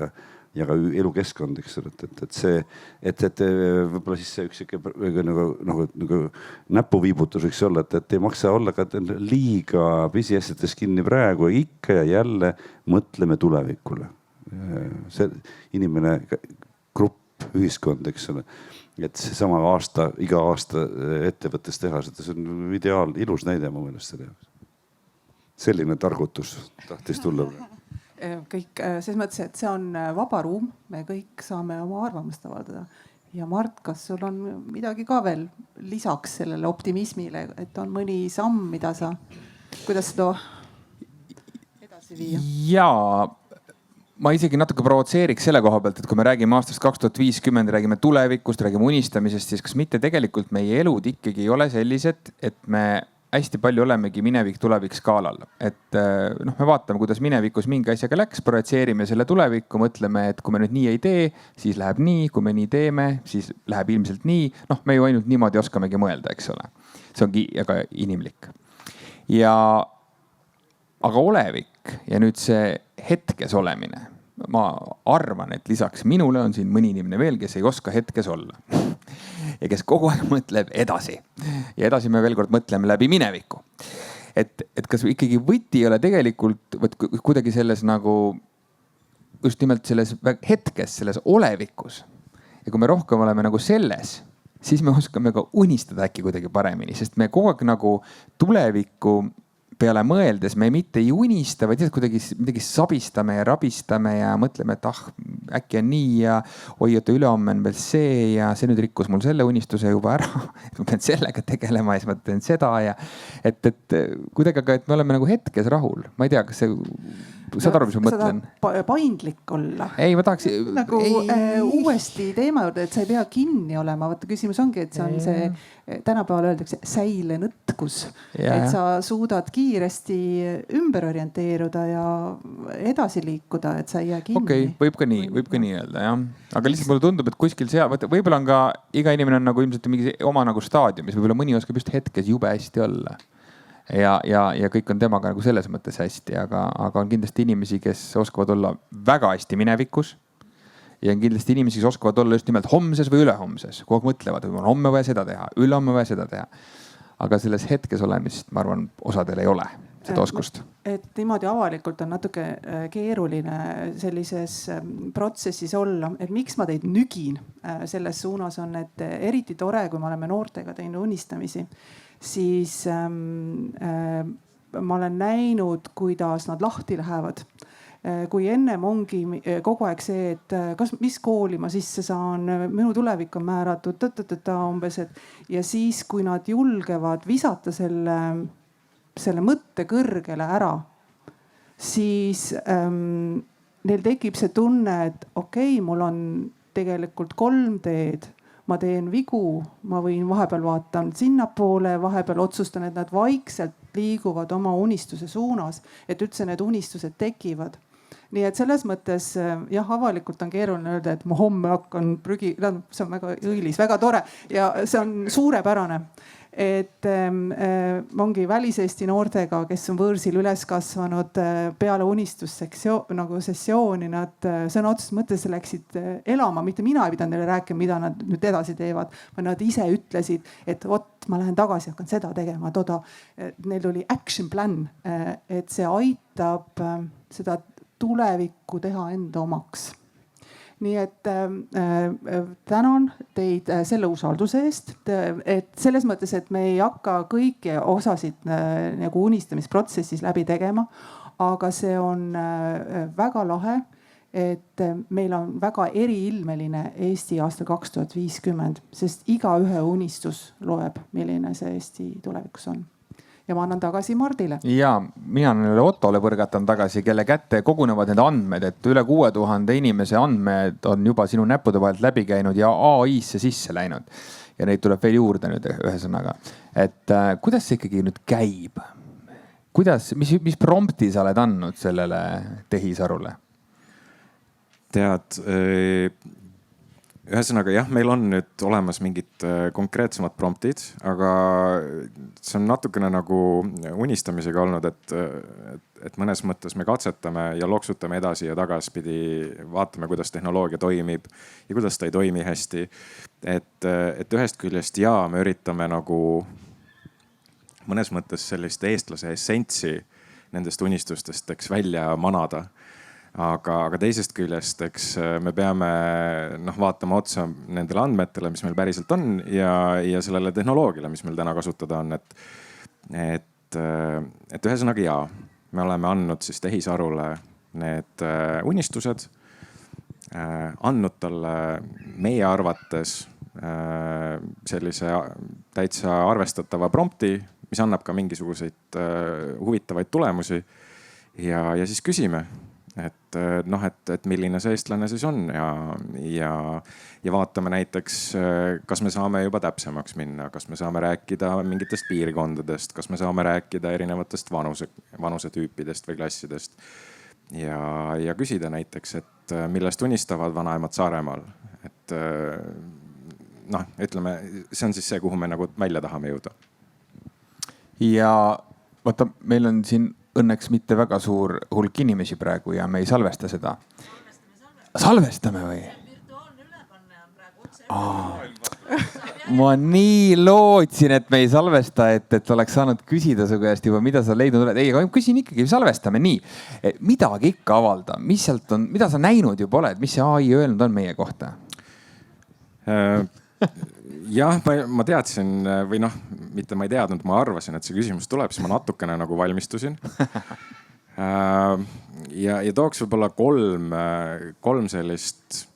ja ka elukeskkond, eks ole, et see, et võib-olla siis see üks nagu näpuviibutus võiks olla, et ei maksa olla ka liiga pisiasjades kinni praegu, ikka ja jälle mõtleme tulevikule. See inimene, grupp, ühiskond, eks ole, et seesama iga aasta ettevõttes teha seda, see on ideaal, ilus näide mu meelest selle jaoks. Selline targutus tahtis tulla. Kõik selles mõttes, et see on vaba ruum, me kõik saame oma arvamust avaldada. Ja Mart, kas sul on midagi ka veel lisaks sellele optimismile, et on mõni samm, mida sa, kuidas seda edasi viia? Jaa, ma isegi natuke provotseeriks selle koha pealt, et kui me räägime aastast 2050, räägime tulevikust, räägime unistamisest, siis kas mitte tegelikult meie elud ikkagi ei ole sellised, et me hästi palju olemegi minevik-tulevik skaalal. Et noh, me vaatame, kuidas minevikus mingi asjaga läks, projitseerime selle tulevikku, mõtleme, et kui me nüüd nii ei tee, siis läheb nii, kui me nii teeme, siis läheb ilmselt nii. Noh, me ju ainult niimoodi oskamegi mõelda, eks ole. See ongi väga inimlik. Aga olevik ja nüüd see hetkes olemine, ma arvan, et lisaks minule on siin mõni inimene veel, kes ei oska hetkes olla ja kes kogu aeg mõtleb edasi. Ja edasi me veel kord mõtleme läbi mineviku. Et kas ikkagi võti ei ole tegelikult kuidagi selles nagu just nimelt selles hetkes, selles olevikus. Ja kui me rohkem oleme nagu selles, siis me oskame ka unistada äkki kuidagi paremini, sest me kogu aeg nagu tulevikku peale mõeldes me mitte ei unista, vaid kuidagi midagi sabistame ja rabistame ja mõtleme, et äkki on nii ja oi, oota, ülehomme on veel see ja see nüüd rikkus mul selle unistuse juba ära. Ma pean sellega tegelema ja siis ma teen seda ja et kuidagi, aga et me oleme nagu hetkes rahul. Ma ei tea, kas see, saad aru, mis ma mõtlen? Paindlik olla. Ei, ma tahaks nagu uuesti teema juurde, et sa ei pea kinni olema. Vaata, küsimus ongi, et see on see, tänapäeval öeldakse säilenõtkus. Et sa suudad kiiresti ümber orienteeruda ja edasi liikuda, et sa ei jää kinni. Okei, võib ka nii öelda, jah. Aga lihtsalt mulle tundub, et kuskil seal, võib-olla on ka iga inimene on nagu ilmselt mingi oma nagu staadiumis, võib-olla mõni oskab just hetkes jube hästi olla. Ja kõik on temaga nagu selles mõttes hästi, aga on kindlasti inimesi, kes oskavad olla väga hästi minevikus. Ja on kindlasti inimesi, kes oskavad olla just nimelt homses või ülehomses. Kogu aeg mõtlevad, et on homme vaja seda teha, ülehomme vaja seda teha. Aga selles hetkes olemist, ma arvan, osadel ei ole seda oskust. Et niimoodi avalikult on natuke keeruline sellises protsessis olla. Et miks ma teid nügin selles suunas on, et eriti tore, kui me oleme noortega teinud unistamisi, siis ma olen näinud, kuidas nad lahti lähevad. Kui ennem ongi kogu aeg see, et mis kooli ma sisse saan, minu tulevik on määratud umbes. Ja siis, kui nad julgevad visata selle mõtte kõrgele ära, siis neil tekib see tunne, et okei, mul on tegelikult 3 teed. Ma teen vigu, ma võin vahepeal vaatan sinnapoole, vahepeal otsustan, et nad vaikselt liiguvad oma unistuse suunas, et üldse need unistused tekivad. Nii et selles mõttes jah, avalikult on keeruline öelda, et ma homme hakkan prügi, see on väga õilis, väga tore ja see on suurepärane. Et ongi väliseesti noortega, kes on võõrsil üles kasvanud peale unistussektsioon nagu sessiooni, nad sõna otseses mõttes läksid elama, mitte mina ei pidanud neile rääkima, mida nad nüüd edasi teevad, vaid nad ise ütlesid, et vot ma lähen tagasi, hakkan seda tegema, toda. Neil oli action plan, et see aitab seda tulevikku teha enda omaks. Nii et tänan teid selle usalduse eest, et selles mõttes, et me ei hakka kõiki osasid nagu unistamisprotsessis läbi tegema, aga see on väga lahe, et meil on väga eriilmeline Eesti aastal 2050, sest igaühe unistus loeb, milline see Eesti tulevikus on. Ja ma annan tagasi Mardile. Ja mina Ottole põrgatan tagasi, kelle kätte kogunevad need andmed, et üle 6000 inimese andmed on juba sinu näppude vahelt läbi käinud ja AI-sse sisse läinud. Ja neid tuleb veel juurde nüüd ühesõnaga. Et kuidas see ikkagi nüüd käib? Mis prompti sa oled andnud sellele tehisarule? Tead, ühesõnaga jah, meil on nüüd olemas mingid konkreetsemad promptid, aga see on natukene nagu unistamisega olnud, et mõnes mõttes me katsetame ja loksutame edasi ja tagaspidi, vaatame, kuidas tehnoloogia toimib ja kuidas ta ei toimi hästi. Et ühest küljest me üritame nagu mõnes mõttes sellist eestlase essentsi nendest unistustest välja manada. Aga teisest küljest, eks me peame vaatama otsa nendele andmetele, mis meil päriselt on ja sellele tehnoloogiale, mis meil täna kasutada on. Et ühesõnaga me oleme andnud siis tehisarule need unistused, andnud talle meie arvates sellise täitsa arvestatava prompti, mis annab ka mingisuguseid huvitavaid tulemusi ja siis küsime, et noh, et milline see eestlane siis on ja vaatame näiteks, kas me saame juba täpsemaks minna, kas me saame rääkida mingitest piirkondadest, kas me saame rääkida erinevatest vanusetüüpidest või klassidest. Ja küsida näiteks, et millest unistavad vanaemad Saaremaal. Et noh, ütleme, see on siis see, kuhu me nagu välja tahame jõuda. Ja vaata, meil on siin õnneks mitte väga suur hulk inimesi praegu ja me ei salvesta seda. Salvestame või? Ma nii lootsin, et me ei salvesta, et oleks saanud küsida su käest juba, mida sa leidnud oled. Ei, küsin ikkagi, salvestame nii. Midagi ikka avalda, mis sealt on, mida sa näinud juba oled, mis see AI öelnud on meie kohta? Jah, ma teadsin või noh, mitte ma ei teadnud, ma arvasin, et see küsimus tuleb, siis ma natukene nagu valmistusin. Ja tooks võib-olla kolm sellist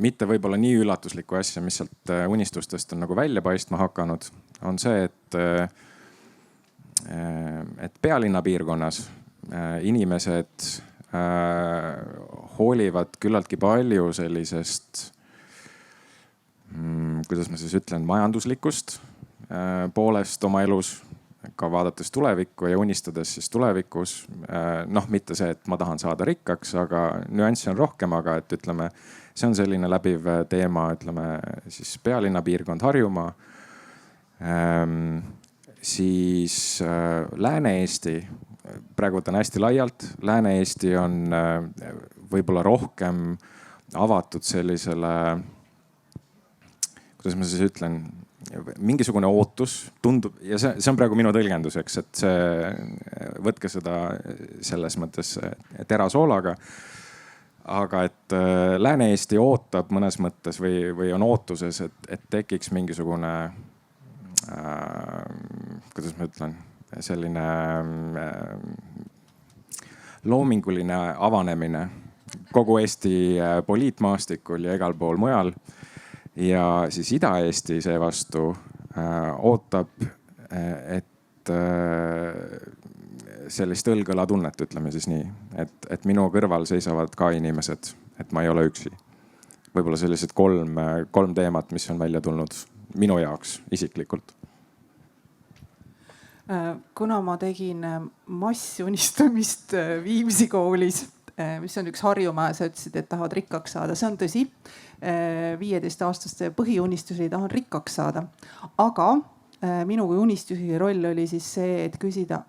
mitte võib-olla nii üllatuslikku asja, mis sealt unistustest on nagu välja paistma hakanud, on see, et pealinna piirkonnas inimesed hoolivad küllaltki palju sellisest, kuidas ma siis ütlen, majanduslikust poolest oma elus, ka vaadates tulevikku ja unistades siis tulevikus. Noh, mitte see, et ma tahan saada rikkaks, aga nüansse on rohkem, aga et ütleme, see on selline läbiv teema, ütleme siis pealinna piirkond Harjumaa. Siis Lääne-Eesti, praegu ta on hästi laialt. Lääne-Eesti on võib-olla rohkem avatud sellisele, kuidas ma siis ütlen, mingisugune ootus tundub ja see on praegu minu tõlgendus, eks, et võtke seda selles mõttes terasoolaga. Aga et Lääne-Eesti ootab mõnes mõttes või on ootuses, et tekiks mingisugune, kuidas ma ütlen, selline loominguline avanemine kogu Eesti poliitmaastikul ja igal pool mujal. Ja siis Ida-Eesti seevastu ootab, et sellist õlgõlatunnet, ütleme siis nii, et minu kõrval seisavad ka inimesed, et ma ei ole üksi. Võib-olla sellised kolm teemat, mis on välja tulnud minu jaoks isiklikult. Kuna ma tegin massiunistamist Viimsi koolis, mis on üks Harjumaa, sa ütlesid, et tahavad rikkaks saada. See on tõsi. 15-aastaste põhiunistusi tahan rikkaks saada. Aga minu kui unistusi roll oli siis see, et küsida,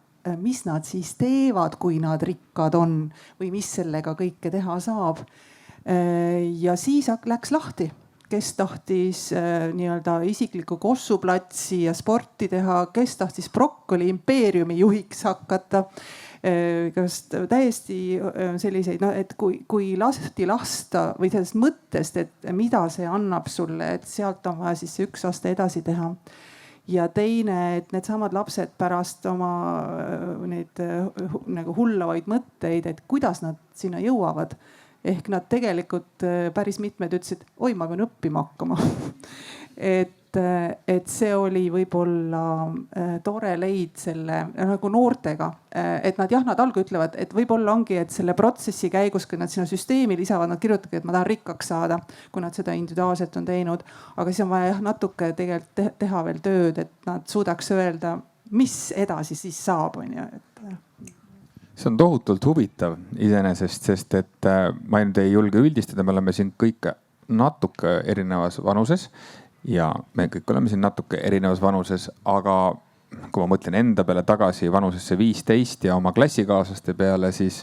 mis nad siis teevad, kui nad rikkad on või mis sellega kõike teha saab. Ja siis läks lahti, kes tahtis nii-öelda isiklikku kossuplatsi ja sporti teha, kes tahtis brokkoli impeeriumi juhiks hakata. Kas täiesti selliseid, no, et kui lasti lasta või sellest mõttest, et mida see annab sulle, et sealt on vaja siis üks aste edasi teha. Ja teine, et need samad lapsed pärast oma neid nagu hullavaid mõtteid, et kuidas nad sinna jõuavad. Ehk nad tegelikult päris mitmed ütlesid, oi, ma pean õppima hakkama. Et see oli võib-olla tore leid selle nagu noortega, et nad algul ütlevad, et võib-olla ongi, et selle protsessi käigus, kui nad sinna süsteemi lisavad, nad kirjutavad, et ma tahan rikkaks saada, kui nad seda individuaalselt on teinud. Aga siis on vaja natuke tegelikult teha veel tööd, et nad suudaks öelda, mis edasi siis saab, on ju. See on tohutult huvitav iseenesest, sest et ma nüüd ei julge üldistada, me oleme siin kõik natuke erinevas vanuses ja me kõik oleme siin natuke erinevas vanuses, aga kui ma mõtlen enda peale tagasi vanusesse 15 ja oma klassikaaslaste peale, siis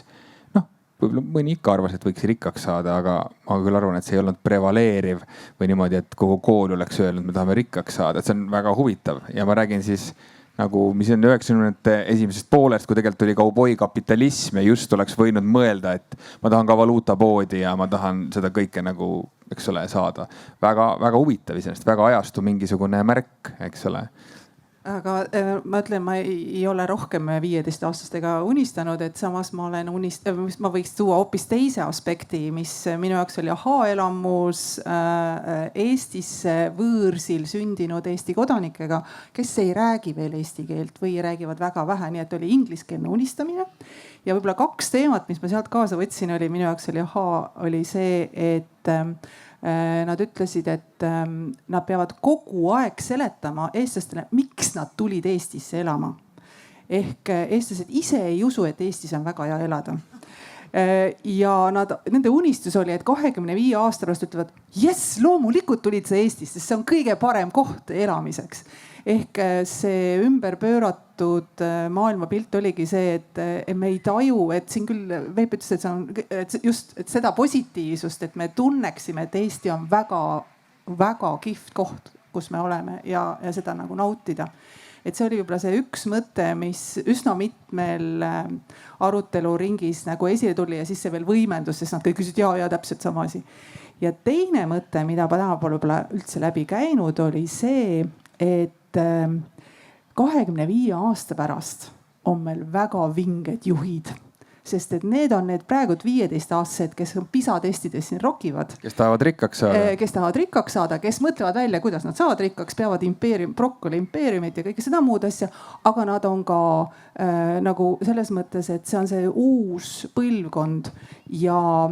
noh, võib-olla mõni ikka arvas, et võiks rikkaks saada, aga ma küll arvan, et see ei olnud prevaleeriv või niimoodi, et kogu kool oleks öelnud, me tahame rikkaks saada, et see on väga huvitav ja ma räägin siis nagu, mis on 90-ndate esimesest poolest, kui tegelikult oli kauboikapitalism ja just oleks võinud mõelda, et ma tahan ka valuutapoodi ja ma tahan seda kõike nagu, eks ole, saada. Väga huvitav iseenesest, väga ajastu mingisugune märk, eks ole. Aga ma ütlen, ma ei ole rohkem 15-aastastega unistanud, et samas ma võiks tuua hoopis teise aspekti, mis minu jaoks oli aha-elamus Eestisse võõrsil sündinud Eesti kodanikega, kes ei räägi veel eesti keelt või räägivad väga vähe, nii et oli ingliskeelne unistamine. ja võib-olla 2 teemat, mis ma sealt kaasa võtsin, oli minu jaoks oli see, et nad ütlesid, et nad peavad kogu aeg seletama eestlastele, miks nad tulid Eestisse elama. Ehk eestlased ise ei usu, et Eestis on väga hea elada. Ja nende unistus oli, et 25 aasta pärast ütlevad, jess, loomulikult tulid sa Eestisse, sest see on kõige parem koht elamiseks. Ehk see ümberpööratud maailmapilt oligi see, et me ei taju, et siin küll Veep ütles, et see on et seda positiivsust, et me tunneksime, et Eesti on väga kihvt koht, kus me oleme ja seda nagu nautida. Et see oli võib-olla see üks mõte, mis üsna mitmel aruteluringis nagu esile tuli ja siis see veel võimendus, sest nad kõik küsisid ja täpselt sama asi. Ja teine mõte, mida täna pole võib-olla üldse läbi käinud, oli see, et 25 aasta pärast on meil väga vinged juhid. Sest et need on need praegu 15-aastased, kes PISA testides siin rokivad. Kes tahavad rikkaks saada. Kes mõtlevad välja, kuidas nad saavad rikkaks, peavad brokkoli impeeriumit ja kõike seda muud asja. Aga nad on ka nagu selles mõttes, et see on see uus põlvkond. Ja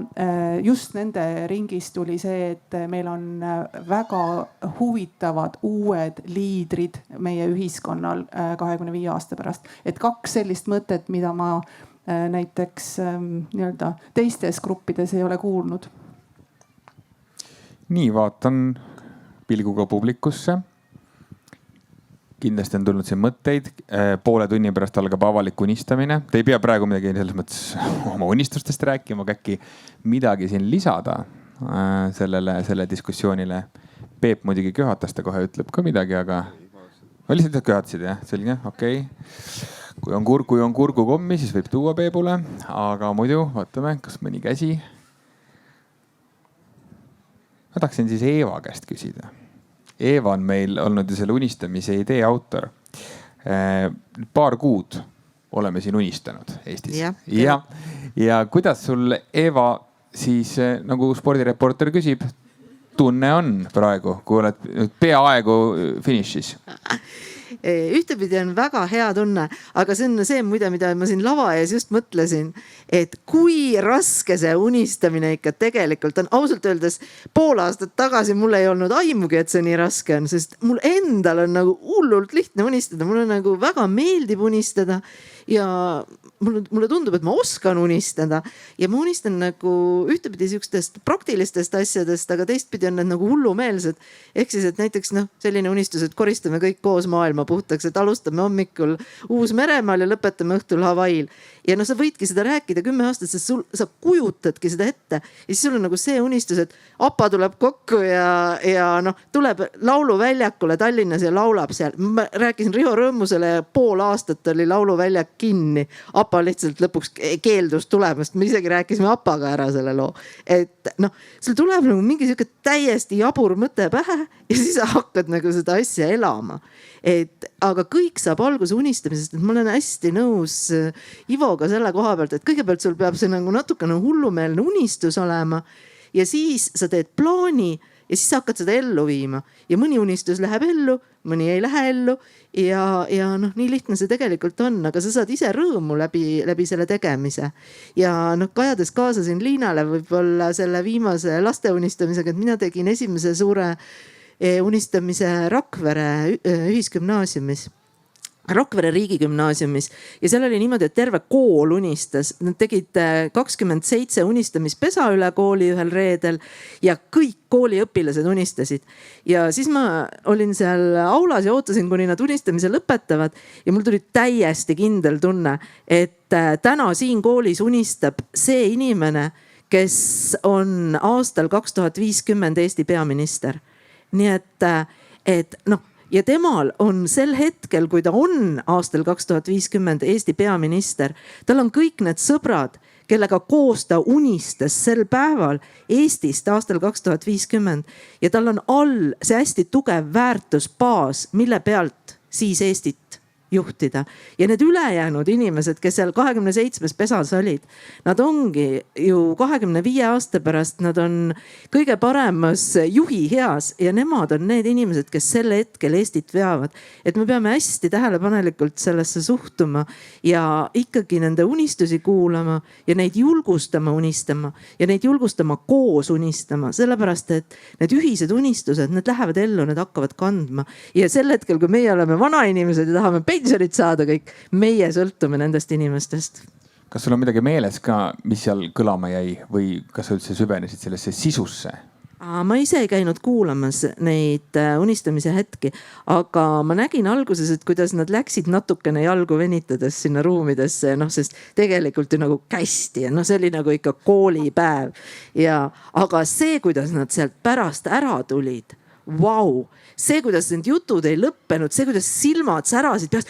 just nende ringis tuli see, et meil on väga huvitavad uued liidrid meie ühiskonnal 25 aasta pärast. Et 2 sellist mõtet, mida ma näiteks teistes gruppides ei ole kuulnud. Nii, vaatan pilguga publikusse. Kindlasti on tulnud siin mõtteid. Poole tunni pärast algab avalik unistamine. Te ei pea praegu midagi selles mõttes oma unistustest rääkima, aga äkki midagi siin lisada sellele diskussioonile. Peep muidugi köhatas, ta kohe ütleb ka midagi, aga lihtsalt köhatasid, jah? Selge, okei. Kui on kurgukommi, siis võib tuua Peebule, aga muidu vaatame, kas mõni käsi. Ma tahaksin siis Eeva käest küsida. Eeva on meil olnud ju selle unistamise idee autor. Paar kuud oleme siin unistanud Eestis. Ja kuidas sul, Eeva, siis nagu spordireporter küsib, tunne on praegu, kui oled peaaegu finišis? Ühtepidi on väga hea tunne, aga see on see muide, mida ma siin lava ees just mõtlesin, et kui raske see unistamine ikka tegelikult on. Ausalt öeldes pool aastat tagasi mul ei olnud aimugi, et see nii raske on, sest mul endal on nagu hullult lihtne unistada. Mulle nagu väga meeldib unistada ja mulle tundub, et ma oskan unistada ja ma unistan nagu ühtepidi sihukestest praktilistest asjadest, aga teistpidi on need nagu hullumeelsed. Ehk siis, et näiteks selline unistus, et koristame kõik koos maailma puhtaks, et alustame hommikul Uus-Meremaal ja lõpetame õhtul Hawaiil. Ja sa võidki seda rääkida 10 aastat, sest sa kujutadki seda ette. Ja siis sul on nagu see unistus, et APA tuleb kokku ja tuleb lauluväljakule Tallinnas ja laulab seal. Ma rääkisin Riho Rõõmusele ja pool aastat oli lauluväljak kinni. APA lihtsalt lõpuks keeldus tulemast. Me isegi rääkisime APA-ga ära selle loo. Et sul tuleb nagu mingi siuke täiesti jabur mõte pähe ja siis sa hakkad nagu seda asja elama. Aga kõik saab alguse unistamisest, et ma olen hästi nõus Ivoga selle koha pealt, et kõigepealt sul peab see nagu natukene hullumeelne unistus olema ja siis sa teed plaani ja siis sa hakkad seda ellu viima ja mõni unistus läheb ellu, mõni ei lähe ellu ja nii lihtne see tegelikult on, aga sa saad ise rõõmu läbi selle tegemise. Ja kajades kaasa siin Liinale võib-olla selle viimase laste unistamisega, et mina tegin esimese suure unistamise Rakvere ühisgümnaasiumis. Rakvere riigigümnaasiumis ja seal oli niimoodi, et terve kool unistas. Nad tegid 27 unistamispesa üle kooli ühel reedel ja kõik kooli õpilased unistasid. Ja siis ma olin seal aulas ja ootasin, kuni nad unistamise lõpetavad ja mul tuli täiesti kindel tunne, et täna siin koolis unistab see inimene, kes on aastal 2050 Eesti peaminister. Nii et ja temal on sel hetkel, kui ta on aastal 2050 Eesti peaminister, tal on kõik need sõbrad, kellega koos ta unistas sel päeval Eestist aastal 2050 ja tal on all see hästi tugev väärtusbaas, mille pealt siis Eestit juhtida ja need ülejäänud inimesed, kes seal 27 pesas olid, nad ongi ju 25 aasta pärast, nad on kõige paremas juhi heas ja nemad on need inimesed, kes sel hetkel Eestit veavad. Et me peame hästi tähelepanelikult sellesse suhtuma ja ikkagi nende unistusi kuulama ja neid julgustama unistama ja neid julgustama koos unistama, sellepärast et need ühised unistused, need lähevad ellu, need hakkavad kandma ja sel hetkel, kui meie oleme vanainimesed ja tahame pensionit saada kõik, meie sõltume nendest inimestest. kas sul on midagi meeles ka, mis seal kõlama jäi või kas sa üldse süvenesid sellesse sisusse? Ma ise ei käinud kuulamas neid unistamise hetki, aga ma nägin alguses, et kuidas nad läksid natukene jalgu venitades sinna ruumidesse, sest tegelikult ju nagu kästi ja see oli nagu ikka koolipäev ja, aga see, kuidas nad sealt pärast ära tulid, vau, see, kuidas need jutud ei lõppenud, see, kuidas silmad särasid peast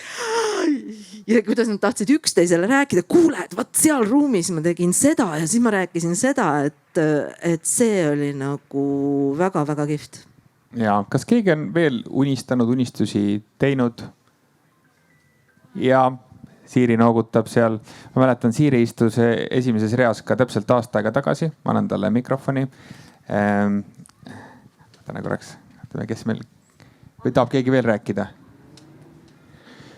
ja kuidas nad tahtsid üksteisele rääkida, kuule, et vaat seal ruumis ma tegin seda ja siis ma rääkisin seda, et see oli nagu väga-väga kihvt. Ja kas keegi on veel unistanud, unistusi teinud? Ja Siiri noogutab seal. Ma mäletan, Siiri istus esimeses reas ka täpselt aasta aega tagasi. Ma annan talle mikrofoni. Täna korraks, kes meil või tahab keegi veel rääkida?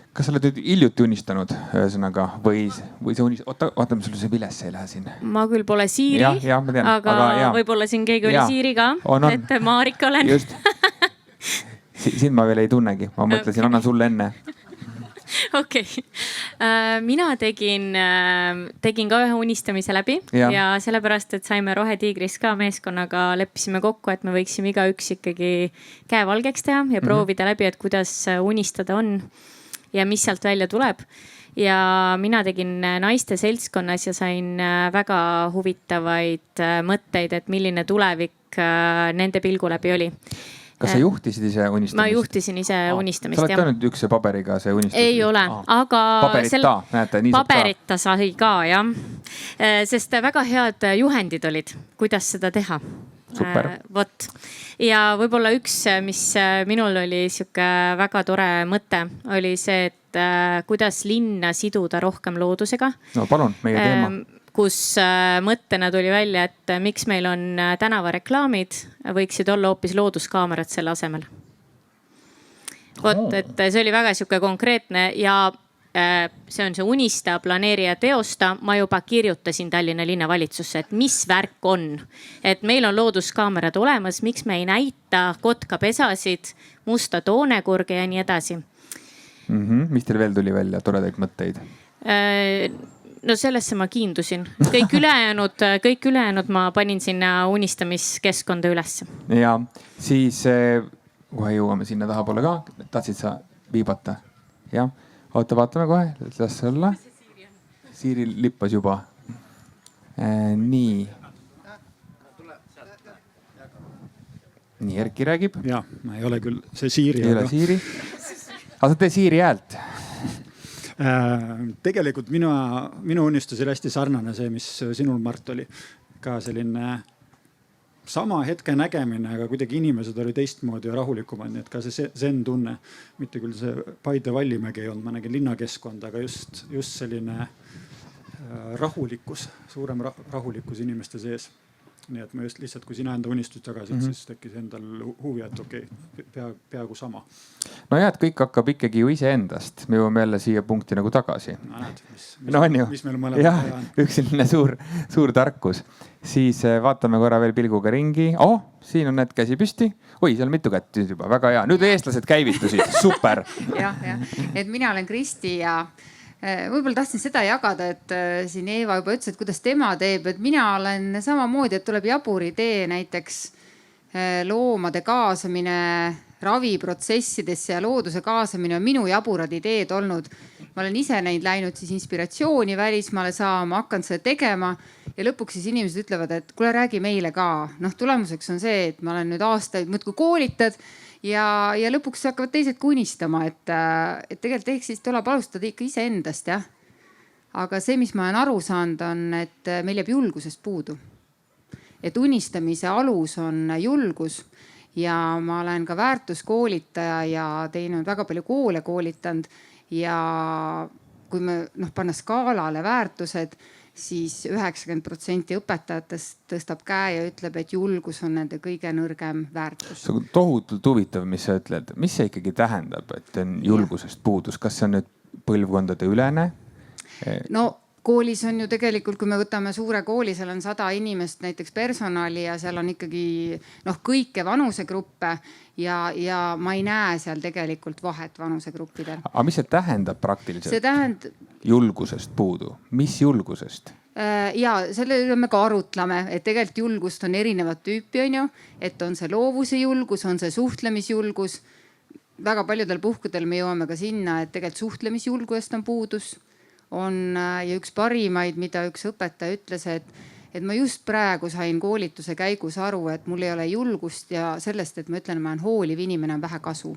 Kas sa oled hiljuti unistanud ühesõnaga või see oota, sul see viles ei lähe siin? Ma küll pole Siiri, aga võib-olla siin keegi oli Siiri ka, et Marika olen. Just. Sind ma veel ei tunnegi, ma mõtlesin, annan sulle enne. Okei. Mina tegin ka ühe unistamise läbi ja sellepärast, et saime Rohetiigris ka meeskonnaga leppisime kokku, et me võiksime igaüks ikkagi käe valgeks teha ja proovida läbi, et kuidas unistada on ja mis sealt välja tuleb. Ja mina tegin naiste seltskonnas ja sain väga huvitavaid mõtteid, et milline tulevik nende pilgu läbi oli. Kas sa juhtisid ise unistamist? Ma juhtisin ise unistamist. Sa oled ka nüüd üks paberiga see unistus? Ei ole, aga paberita, näete, nii saab paberita sai ka, jah. Sest väga head juhendid olid, kuidas seda teha. Super. Vot. Ja võib-olla üks, mis minul oli siuke väga tore mõte, oli see, et kuidas linna siduda rohkem loodusega. No palun, meie teema. Kus mõttena tuli välja, et miks meil on tänavareklaamid, võiksid olla hoopis looduskaamerad selle asemel. Vot, et see oli väga siuke konkreetne ja see on see unista, planeerija, teosta. Ma juba kirjutasin Tallinna linnavalitsusse, et mis värk on, et meil on looduskaamerad olemas, miks me ei näita kotkapesasid, musta toonekurge ja nii edasi. Mis teil veel tuli välja, toredaid mõtteid? No sellesse ma kiindusin. Kõik ülejäänud ma panin sinna unistamiskeskkonda üles. Ja siis kohe jõuame sinna tahapoole ka. Tahtsid sa viibata? Jah. Oota, vaatame kohe. Las olla. Siiri lippas juba. Nii. Nii, Erki räägib. Ja, ma ei ole küll see Siiri. Ei ole Siiri. Aga sa tee Siiri häält. Tegelikult minu unistus oli hästi sarnane see, mis sinul, Mart, oli. Ka selline sama hetke nägemine, aga kuidagi inimesed oli teistmoodi ja rahulikumad. Nii et ka see zen tunne, mitte küll see Paide Vallimägi ei olnud, ma nägin linnakeskkond, aga just selline rahulikkus, suurem rahulikkus inimeste sees. Nii et ma just lihtsalt, kui sina enda unistust jagasid, siis tekkis endal huvi, et okei, peaaegu sama. No jah, et kõik hakkab ikkagi ju ise endast. Me jõuame jälle siia punkti nagu tagasi. Mis meil mõlemad vaja on. Üks selline suur tarkus. Siis vaatame korra veel pilguga ringi. Siin on need käsi püsti. Oi, seal on mitu kätt juba. Väga hea. Nüüd eestlased käivitusid. Super. jah. Et mina olen Kristi ja võib-olla tahtsin seda jagada, et siin Eeva juba ütles, et kuidas tema teeb, et mina olen samamoodi, et tuleb jabur idee, näiteks loomade kaasamine raviprotsessidesse ja looduse kaasamine on minu jaburad ideed olnud. Ma olen ise neid läinud siis inspiratsiooni välismaale saama, hakkan seda tegema ja lõpuks siis inimesed ütlevad, et kuule, räägi meile ka. Tulemuseks on see, et ma olen nüüd aastaid muudkui koolitad ja lõpuks hakkavad teised unistama, et tegelikult ehk siis tuleb alustada ikka iseendast, jah. Aga see, mis ma olen aru saanud, on, et meil jääb julgusest puudu. Et unistamise alus on julgus ja ma olen ka väärtuskoolitaja ja teinud väga palju koole koolitanud ja kui me panna skaalale väärtused, siis 90% õpetajatest tõstab käe ja ütleb, et julgus on nende kõige nõrgem väärtus. See on tohutult huvitav, mis sa ütled. Mis see ikkagi tähendab, et on julgusest puudus? Kas see on nüüd põlvkondade ülene? No koolis on ju tegelikult, kui me võtame suure kooli, seal on 100 inimest näiteks personali ja seal on ikkagi kõike vanusegruppe ja ma ei näe seal tegelikult vahet vanusegruppidel. Aga mis see tähendab praktiliselt? See tähendab julgusest puudu. Mis julgusest? Ja selle üle me ka arutleme, et tegelikult julgust on erinevat tüüpi, on ju, et on see loovuse julgus, on see suhtlemisjulgus. Väga paljudel puhkudel me jõuame ka sinna, et tegelikult suhtlemisjulgusest on puudus. Ja üks parimaid, mida üks õpetaja ütles, et ma just praegu sain koolituse käigus aru, et mul ei ole julgust ja sellest, et ma ütlen, et ma olen hooliv inimene, on vähe kasu.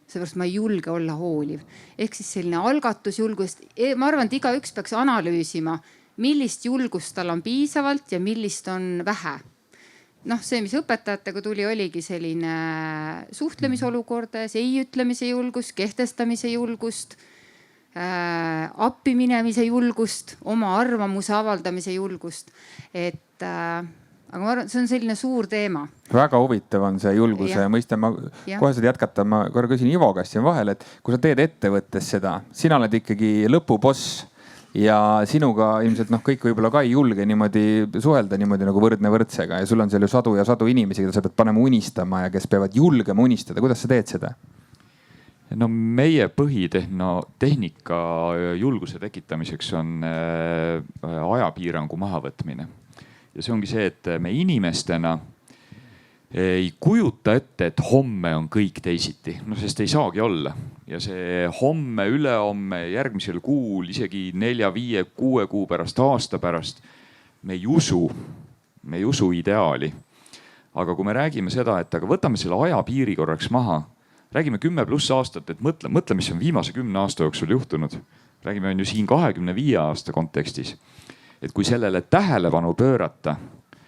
Seepärast ma ei julge olla hooliv. Ehk siis selline algatusjulgust. Ma arvan, et igaüks peaks analüüsima, millist julgust tal on piisavalt ja millist on vähe. See, mis õpetajatega tuli, oligi selline suhtlemisolukordades, ei ütlemise julgust, kehtestamise julgust, appi minemise julgust, oma arvamuse avaldamise julgust. Aga ma arvan, see on selline suur teema. Väga huvitav on see julguse mõiste. Ma kohe saad jätkata, ma korra küsin Ivo käest siin vahel, et kui sa teed ettevõttes seda, sina oled ikkagi lõpuboss ja sinuga ilmselt kõik võib-olla ka ei julge niimoodi suhelda niimoodi nagu võrdne võrdsega ja sul on seal ju sadu ja sadu inimesi, keda sa pead panema unistama ja kes peavad julgema unistada. Kuidas sa teed seda? No meie põhitehnika julguse tekitamiseks on ajapiirangu mahavõtmine. Ja see ongi see, et me inimestena ei kujuta ette, et homme on kõik teisiti. Sest ei saagi olla. Ja see homme, ülehomme, järgmisel kuul, isegi 4, 5, 6 kuu pärast, aasta pärast, me ei usu ideaali. Aga kui me räägime seda, et aga võtame selle ajapiiri korraks maha, räägime 10+ aastat, et mõtle, mis on viimase 10 aasta jooksul juhtunud. Räägime on ju siin 25 aasta kontekstis. Et kui sellele tähelepanu pöörata,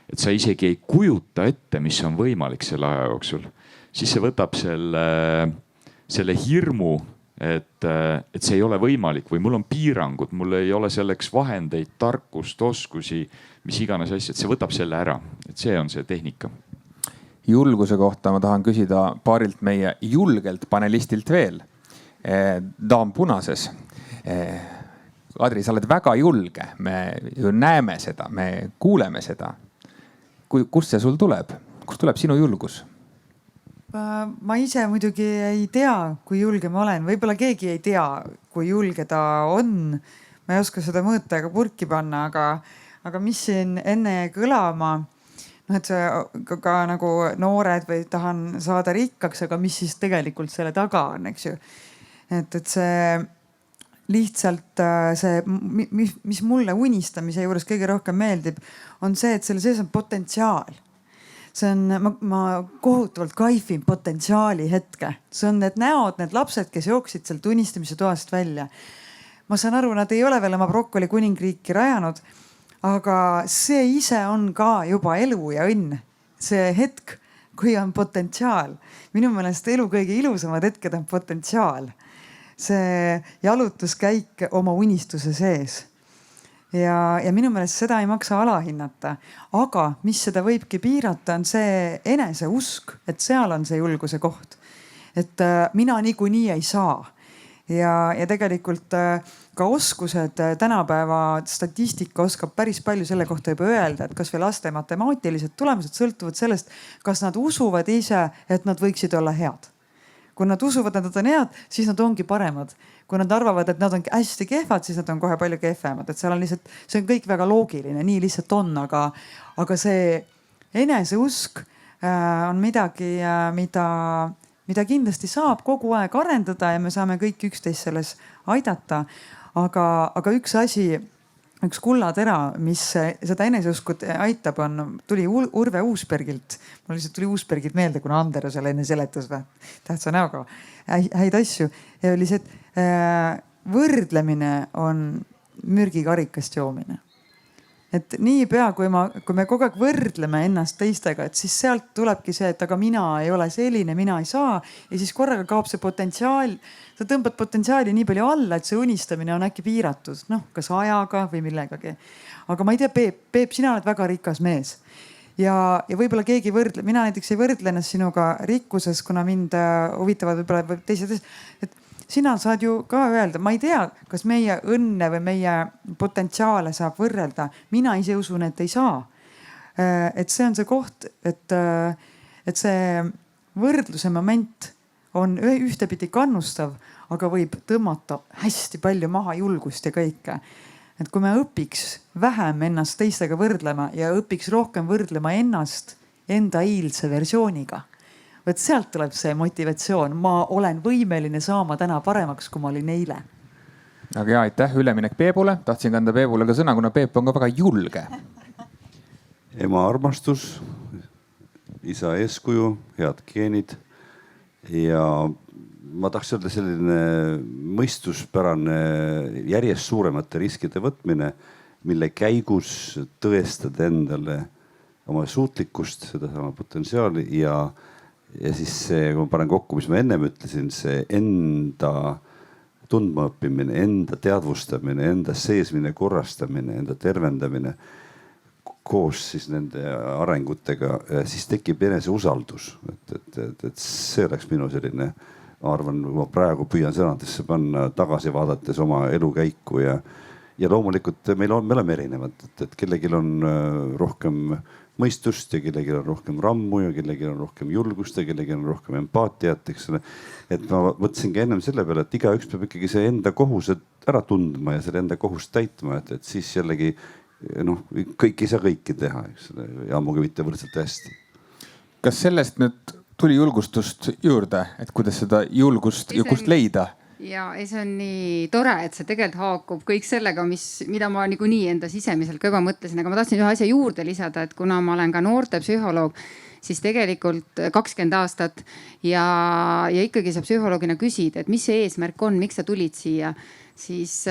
et sa isegi ei kujuta ette, mis on võimalik selle aja jooksul, siis see võtab selle hirmu, et see ei ole võimalik või mul on piirangud, mul ei ole selleks vahendeid, tarkust, oskusi, mis iganes asjad, see võtab selle ära. Et see on see tehnika. Julguse kohta ma tahan küsida paarilt meie julgelt panelistilt veel. Daam punases. Adri, sa oled väga julge. Me ju näeme seda, me kuuleme seda. Kust see sul tuleb? Kust tuleb sinu julgus? Ma ise muidugi ei tea, kui julge ma olen. Võib-olla keegi ei tea, kui julge ta on. Ma ei oska seda mõõta ega purki panna, aga mis siin enne kõlama, et see ka nagu noored või tahan saada rikkaks, aga mis siis tegelikult selle taga on, eks ju. Et see lihtsalt see, mis mulle unistamise juures kõige rohkem meeldib, on see, et selle sees on potentsiaal. See on, ma kohutavalt kaifin potentsiaali hetke. See on need näod, need lapsed, kes jooksid sealt unistamise toast välja. Ma saan aru, nad ei ole veel oma brokkoli kuningriiki rajanud, aga see ise on ka juba elu ja õnn. See hetk, kui on potentsiaal. Minu meelest elu kõige ilusamad hetked on potentsiaal. See jalutuskäik oma unistuse sees. Ja minu meelest seda ei maksa alahinnata. Aga mis seda võibki piirata, on see eneseusk, et seal on see julguse koht. Et mina niikuinii ei saa. Ja tegelikult ka oskused, tänapäeva statistika oskab päris palju selle kohta juba öelda, et kas või laste matemaatilised tulemused sõltuvad sellest, kas nad usuvad ise, et nad võiksid olla head. Kui nad usuvad, et nad on head, siis nad ongi paremad. Kui nad arvavad, et nad on hästi kehvad, siis nad on kohe palju kehvemad. Et seal on lihtsalt, see on kõik väga loogiline, nii lihtsalt on, aga see eneseusk on midagi, mida kindlasti saab kogu aeg arendada ja me saame kõik üksteist selles aidata. Aga üks asi, üks kullatera, mis seda eneseuskut aitab, tuli Urve Uusbergilt. Mul lihtsalt tuli Uusbergilt meelde, kuna Ander seal enne seletas tähtsa näoga häid asju. Ja oli see, et võrdlemine on mürgikarikast joomine. et niipea, kui me kogu aeg võrdleme ennast teistega, et siis sealt tulebki see, et aga mina ei ole selline, mina ei saa. Ja siis korraga kaob see potentsiaal, sa tõmbad potentsiaali nii palju alla, et see unistamine on äkki piiratud, noh, kas ajaga või millegagi. Aga ma ei tea, Peep, sina oled väga rikas mees. Ja võib-olla keegi võrdle, mina näiteks ei võrdle ennast sinuga rikkuses, kuna mind huvitavad võib-olla teised, et sina saad ju ka öelda, ma ei tea, kas meie õnne või meie potentsiaale saab võrrelda. Mina ise usun, et ei saa. Et see on see koht, et see võrdluse moment on ühtepidi kannustav, aga võib tõmmata hästi palju maha julgust ja kõike. Et kui me õpiks vähem ennast teistega võrdlema ja õpiks rohkem võrdlema ennast enda eilse versiooniga, võt sealt tuleb see motivatsioon. Ma olen võimeline saama täna paremaks, kui ma olin eile. Aga ja, aitäh, üleminek Peebule. Tahtsin kanda Peebule ka sõna, kuna Peep on ka väga julge. Ema armastus, isa eeskuju, head geenid ja ma tahaks öelda selline mõistuspärane järjest suuremate riskide võtmine, mille käigus tõestad endale oma suutlikkust, sedasama potentsiaali ja siis see, kui ma panen kokku, mis ma ennem ütlesin, see enda tundmaõppimine, enda teadvustamine, enda seesmine korrastamine, enda tervendamine koos siis nende arengutega, siis tekib eneseusaldus. Et see oleks minu selline, ma arvan, ma praegu püüan sõnadesse panna tagasi vaadates oma elukäiku ja loomulikult me oleme erinevad, et kellelgi on rohkem mõistust ja kellelgi on rohkem rammu ja kellelgi on rohkem julgust ja kellelgi on rohkem empaatiat, eks ole. Et ma mõtlesingi ennem selle peale, et igaüks peab ikkagi see enda kohused ära tundma ja selle enda kohust täitma, et siis jällegi kõik ei saa kõiki teha, eks ole, ja ammugi mitte võrdselt hästi. Kas sellest nüüd tuli julgustust juurde, et kuidas seda julgust leida? Ja see on nii tore, et see tegelikult haakub kõik sellega, mida ma niikuinii enda sisemiselt ka juba mõtlesin, aga ma tahtsin ühe asja juurde lisada, et kuna ma olen ka noortepsühholoog, siis tegelikult 20 aastat ja ikkagi sa psühholoogina küsid, et mis see eesmärk on, miks sa tulid siia, siis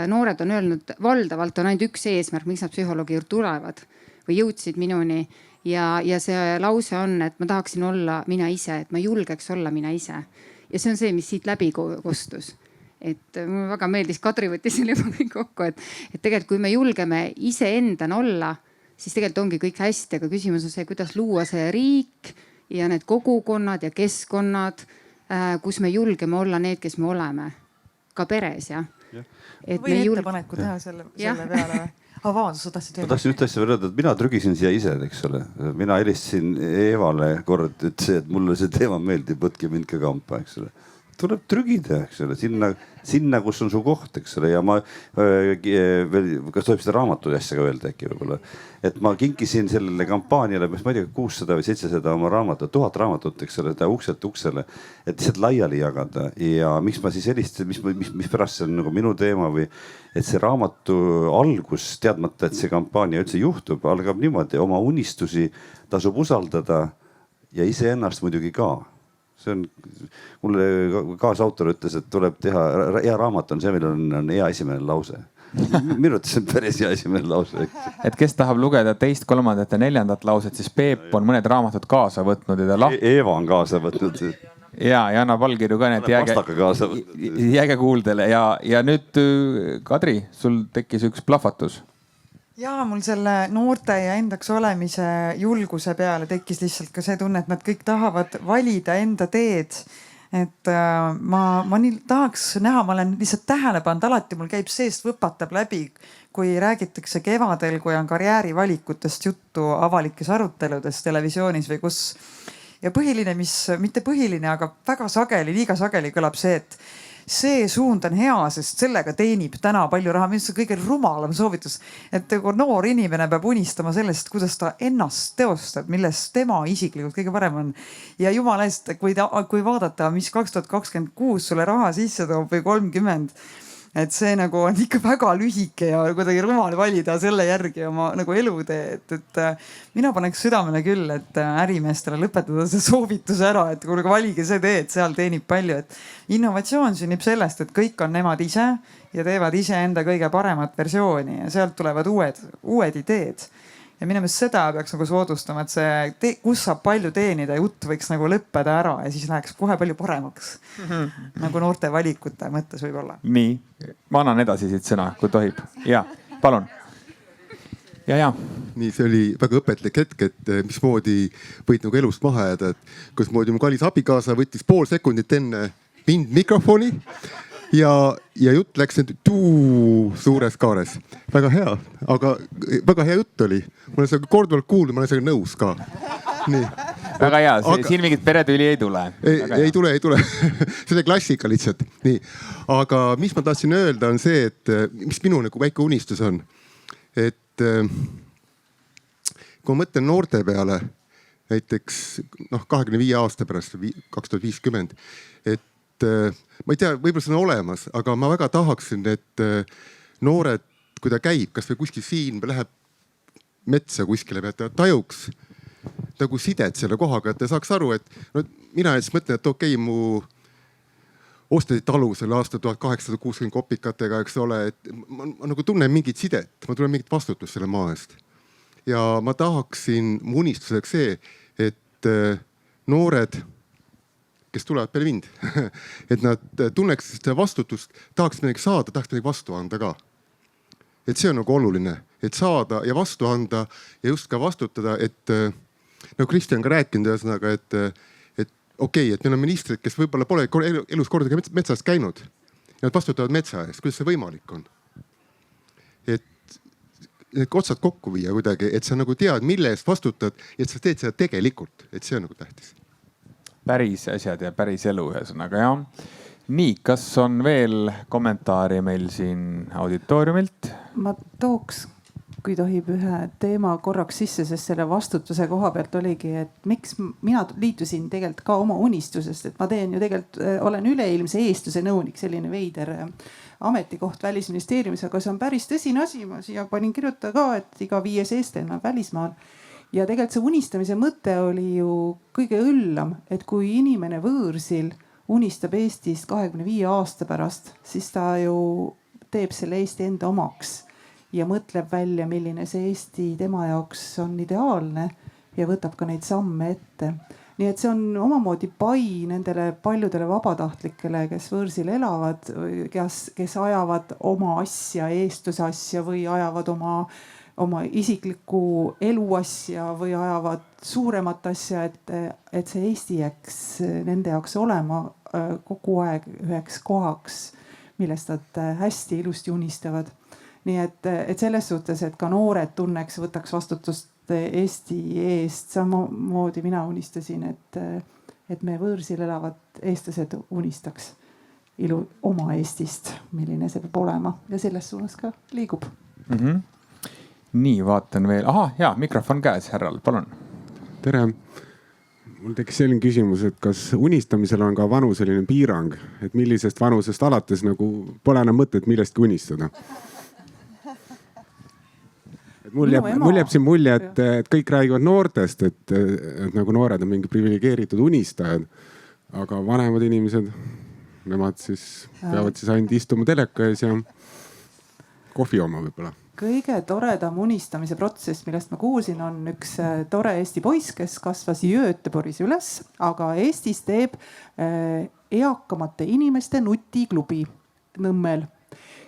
noored on öelnud, valdavalt on ainult üks eesmärk, miks nad psühholoogi juurde tulevad või jõudsid minuni ja see lause on, et ma tahaksin olla mina ise, et ma julgeks olla mina ise. Ja see on see, mis siit läbi kostus. Et mulle väga meeldis, Kadri võttis selle juba kõik kokku, et tegelikult kui me julgeme iseendana olla, siis tegelikult ongi kõik hästi, aga küsimus on see, kuidas luua see riik ja need kogukonnad ja keskkonnad, kus me julgeme olla need, kes me oleme. Ka peres, jah. Võin ettepaneku teha selle peale või? Vabandust, sa tahtsid öelda? Ma tahtsin üht asja veel öelda, et mina trügisin siia ise, eks ole. Mina helistasin Eevale kord, ütlesin, et mulle see teema meeldib, võtke mind ka kampa, eks ole. Tuleb trügida, eks ole, sinna, kus on su koht, eks ole. Ja ma kas tohib seda raamatu asja ka öelda äkki võib-olla, et ma kinkisin sellele kampaaniale, ma ei tea, 600 või 700 oma raamatut, 1000 raamatut, eks ole, ukselt uksele, et lihtsalt laiali jagada. Ja miks ma siis helistasin, mis pärast see on nagu minu teema või et see raamatu algus, teadmata, et see kampaania üldse juhtub, algab niimoodi, oma unistusi tasub usaldada ja iseennast muidugi ka. See on, mulle kaasautor ütles, et tuleb teha, hea raamat on see, millel on hea esimene lause. Minu ütles, et päris hea esimene lause. Et kes tahab lugeda 2., 3. ja 4. lauset, siis Peep on mõned raamatud kaasa võtnud. Eeva on kaasa võtnud. Ja annab allkirju ka need jääge kuuldele. Ja nüüd, Kadri, sul tekkis üks plahvatus. Ja mul selle noorte ja endaks olemise julguse peale tekkis lihtsalt ka see tunne, et nad kõik tahavad valida enda teed. Et ma nii tahaks näha, ma olen lihtsalt tähele pannud, alati mul käib seest võpatab läbi, kui räägitakse kevadel, kui on karjäärivalikutest juttu avalikes aruteludes televisioonis või kus. Ja põhiline, mitte põhiline, aga väga sageli, liiga sageli kõlab see, et see suund on hea, sest sellega teenib täna palju raha. Mis on kõige rumalam soovitus, et noor inimene peab unistama sellest, kuidas ta ennast teostab, millest tema isiklikult kõige parem on. Ja jumala eest, kui vaadata, mis 2026 sulle raha sisse toob või 30, et see nagu on ikka väga lühike ja kuidagi rumal valida selle järgi oma nagu eluteed, et mina paneks südamele küll, et ärimeestele lõpetada see soovitus ära, et kuulge, valige see tee, et seal teenib palju, et innovatsioon sünnib sellest, et kõik on nemad ise ja teevad iseenda kõige paremat versiooni ja sealt tulevad uued ideed. Ja minu meelest seda peaks nagu soodustama, et see, kus saab palju teenida, jutt võiks nagu lõppeda ära ja siis läheks kohe palju paremaks. Nagu noorte valikute mõttes võib-olla. Nii, ma annan edasi siit sõna, kui tohib. Ja, palun. Ja. Nii, see oli väga õpetlik hetk, et mismoodi võid nagu elust maha jääda, et kusmoodi mu kallis abikaasa võttis pool sekundit enne mind mikrofoni ja jutt läks nüüd suures kaares. Väga hea, aga väga hea jutt oli. Ma olen seda korduvalt kuulnud, ma olen sellega nõus ka. Nii. Väga hea, siin mingit peretüli ei tule. Ei tule. See on klassika lihtsalt. Nii. Aga mis ma tahtsin öelda on see, et mis minu nagu väike unistus on. Et kui ma mõtlen noorte peale, näiteks 25 aasta pärast, 2050, et ma ei tea, võib-olla see on olemas, aga ma väga tahaksin, et noored, kui ta käib, kas või kuskil siin või läheb metsa kuskile, et ta tajuks nagu sidet selle kohaga, et ta saaks aru, et no, mina näiteks mõtlen, et okei, mu ostati talu selle aasta 1860 kopikatega, eks ole, et ma nagu tunnen mingit sidet, ma tunnen mingit vastutust selle maa eest. Ja ma tahaksin mu unistuseks see, et noored, kes tulevad peale mind, et nad tunneks seda vastutust, tahaks midagi saada, tahaks midagi vastu anda ka. Et see on nagu oluline, et saada ja vastu anda ja just ka vastutada, et nagu Kristjan ka rääkinud ühesõnaga, et okei, et meil on ministrid, kes võib-olla pole elus kordagi metsas käinud. Nad vastutavad metsa eest, kuidas see võimalik on. Et otsad kokku viia kuidagi, et sa nagu tead, mille eest vastutad ja et sa teed seda tegelikult, et see on nagu tähtis. Päris asjad ja päris elu ühesõnaga, jah. Nii, kas on veel kommentaari meil siin auditooriumilt? Ma tooks, kui tohib, ühe teema korraks sisse, sest selle vastutuse koha pealt oligi, et miks mina liitusin tegelikult ka oma unistusest, et ma teen ju tegelikult, olen üleilmse eestluse nõunik, selline veider ametikoht Välisministeeriumis, aga see on päris tõsine asi. Ma siia panin kirjutada ka, et iga 5 eestlane on välismaal. Ja tegelikult see unistamise mõte oli ju kõige üllam, et kui inimene võõrsil unistab Eestist 25 aasta pärast, siis ta ju teeb selle Eesti enda omaks ja mõtleb välja, milline see Eesti tema jaoks on ideaalne ja võtab ka neid samme ette. Nii et see on omamoodi pai nendele paljudele vabatahtlikele, kes võõrsil elavad, kes ajavad oma asja, eestluse asja või ajavad oma isiklikku eluasja või ajavad suuremat asja, et see Eesti jääks nende jaoks olema kogu aeg üheks kohaks, millest nad hästi ilusti unistavad. Nii et selles suhtes, et ka noored tunneks, võtaks vastutust Eesti eest. Samamoodi mina unistasin, et me võõrsil elavad eestlased unistaks ilu oma Eestist, milline see peab olema ja selles suunas ka liigub. Nii, vaatan veel. Aha, jaa, mikrofon käes, härral, palun. Tere. Mul tekkis selline küsimus, et kas unistamisel on ka vanuseline piirang, et millisest vanusest alates nagu pole enam mõtet millestki unistada? Mul jääb siin mulje, et kõik räägivad noortest, et nagu noored on mingi privilegeeritud unistajad, aga vanemad inimesed, nemad siis peavad siis ainult istuma teleka ees ja kohvi oma võib-olla. Kõige toredam unistamise protsess, millest ma kuulsin, on üks tore Eesti poiss, kes kasvas Göteborgis üles, aga Eestis teeb eakamate inimeste nutiklubi Nõmmel.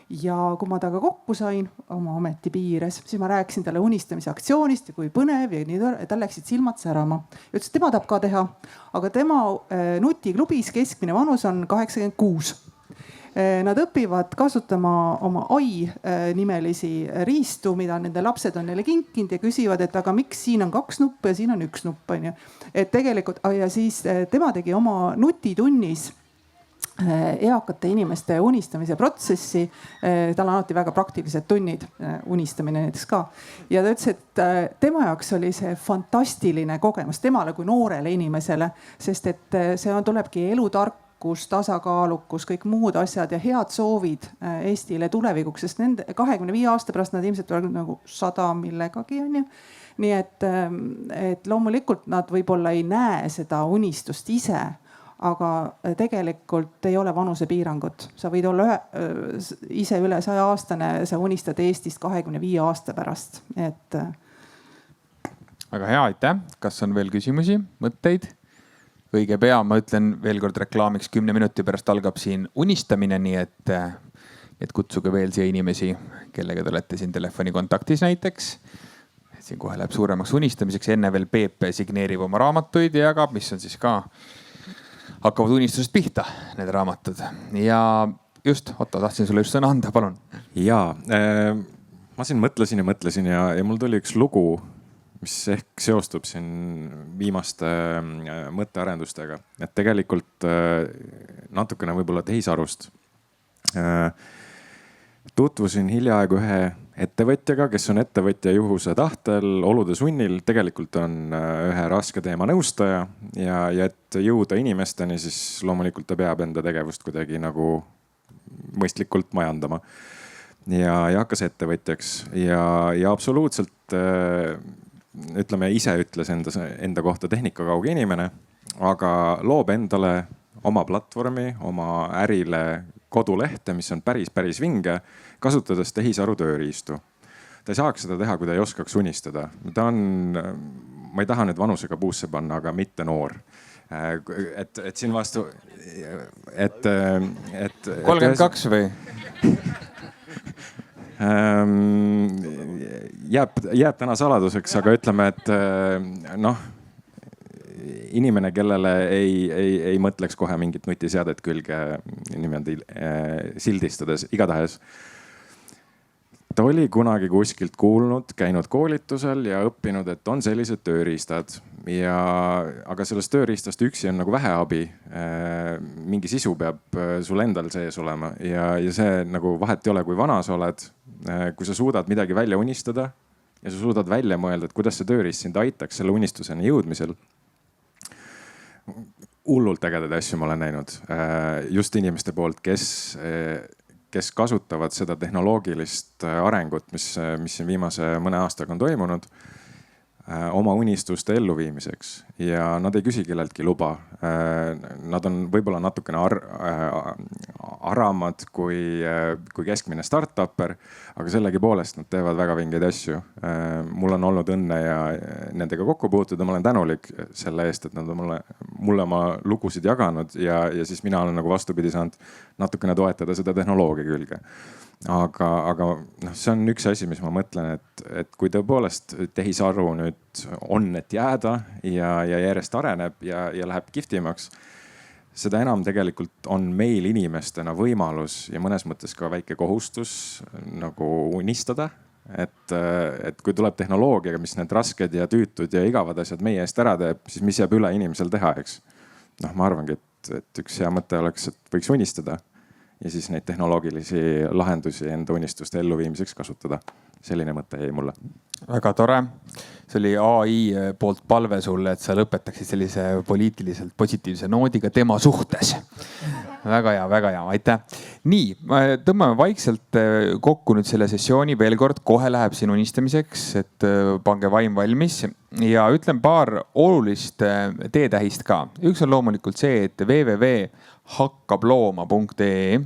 Ja kui ma taga kokku sain oma ameti piires, siis ma rääkisin talle unistamise aktsioonist ja kui põnev ja nii tal läksid silmad särama. Ütles, tema tahab ka teha, aga tema nutiklubis keskmine vanus on 86. Nad õpivad kasutama oma AI nimelisi riistu, mida nende lapsed on neile kinkinud ja küsivad, et aga miks siin on 2 nuppu ja siin on 1 nupp. Et tegelikult, ja siis tema tegi oma nutitunnis eakate inimeste unistamise protsessi. Tal on alati väga praktilised tunnid, unistamine näiteks ka. Ja ta ütles, et tema jaoks oli see fantastiline kogemus temale kui noorele inimesele, sest et see tulebki elutark tarkus, tasakaalukus, kõik muud asjad ja head soovid Eestile tulevikuks, sest nende 25 aasta pärast nad ilmselt tulevad nagu 100 millegagi onju. nii et loomulikult nad võib-olla ei näe seda unistust ise, aga tegelikult ei ole vanusepiirangut. sa võid olla ise üle 100 aastane, sa unistad Eestist 25 aasta pärast, et. väga hea, aitäh. kas on veel küsimusi, mõtteid? õige pea, ma ütlen veel kord reklaamiks, 10 minuti pärast algab siin unistamine, nii et kutsuge veel siia inimesi, kellega te olete siin telefonikontaktis näiteks. siin kohe läheb suuremaks unistamiseks, enne veel Peep signeerib oma raamatuid ja jagab, mis on siis ka, hakkavad unistusest pihta, need raamatud. ja just, Otto, tahtsin sulle just sõna anda, palun. ja ma siin mõtlesin ja mul tuli üks lugu, mis ehk seostub siin viimaste mõttearendustega. Et tegelikult natukene võib-olla tehisarust. Tutvusin hiljaaegu ühe ettevõtjaga, kes on ettevõtja juhuse tahtel, olude sunnil. Tegelikult on ühe raske teema nõustaja ja et jõuda inimesteni, siis loomulikult ta peab enda tegevust kuidagi nagu mõistlikult majandama. Ja hakkas ettevõtjaks ja absoluutselt ütleme, ise ütles enda kohta tehnikakauge inimene, aga loob endale oma platvormi, oma ärile kodulehte, mis on päris vinge, kasutades tehisaru tööriistu. Ta ei saaks seda teha, kui ta ei oskaks unistada. Ta on, ma ei taha nüüd vanusega puusse panna, aga mitte noor. Et siin vastu, et 32 või? Jääb täna saladuseks, aga ütleme, et noh, inimene, kellele ei mõtleks kohe mingit nutiseadet külge niimoodi sildistades, igatahes. Ta oli kunagi kuskilt kuulnud, käinud koolitusel ja õppinud, et on sellised tööriistad. Aga sellest tööriistast üksi on nagu vähe abi. Mingi sisu peab sul endal sees olema ja see nagu vahet ei ole, kui vana sa oled. Kui sa suudad midagi välja unistada ja sa suudad välja mõelda, et kuidas see tööriist sind aitaks selle unistuseni jõudmisel. Hullult ägedaid asju ma olen näinud just inimeste poolt, kes kasutavad seda tehnoloogilist arengut, mis siin viimase mõne aastaga on toimunud oma unistuste elluviimiseks ja nad ei küsi kelleltki luba. Nad on võib-olla natukene aramad kui keskmine start-upper, aga sellegi poolest nad teevad väga vingeid asju. Mul on olnud õnne ja nendega kokku puutuda. Ma olen tänulik selle eest, et nad on mulle oma lugusid jaganud ja siis mina olen nagu vastupidi saanud natukene toetada seda tehnoloogia külge. Aga see on üks asi, mis ma mõtlen, et kui tõepoolest tehisaru nüüd on, et jääda ja järjest areneb ja läheb kihvtimaks, seda enam tegelikult on meil inimestena võimalus ja mõnes mõttes ka väike kohustus nagu unistada. Et kui tuleb tehnoloogiaga, mis need rasked ja tüütud ja igavad asjad meie eest ära teeb, siis mis jääb üle inimesel teha, eks? Ma arvangi, et üks hea mõte oleks, et võiks unistada. Ja siis neid tehnoloogilisi lahendusi enda unistuste elluviimiseks kasutada. Selline mõte jäi mulle. Väga tore. See oli AI poolt palve sulle, et sa lõpetaksid sellise poliitiliselt positiivse noodiga tema suhtes. Väga hea, aitäh. Nii, tõmbame vaikselt kokku nüüd selle sessiooni veel kord. Kohe läheb siin unistamiseks, et pange vaim valmis. Ja ütlen paar olulist teetähist ka. Üks on loomulikult see, et www.hakkablooma.ee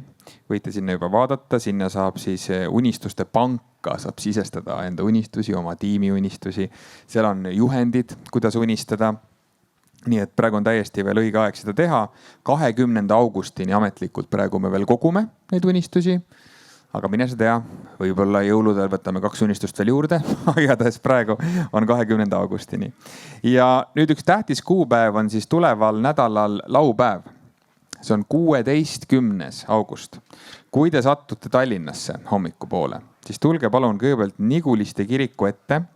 võite sinna juba vaadata, sinna saab siis unistuste panka, saab sisestada enda unistusi, oma tiimi unistusi. Seal on juhendid, kuidas unistada. Nii et praegu on täiesti veel õige aeg seda teha. 20. augustini ametlikult praegu me veel kogume neid unistusi. Aga mine sa tea, võib-olla jõuludel võtame 2 unistust veel juurde. Igatahes praegu on 20. augustini. Ja nüüd üks tähtis kuupäev on siis tuleval nädalal laupäev. See on 16. august. Kui te sattute Tallinnasse hommikupoole, siis tulge palun kõigepealt Niguliste kiriku ette,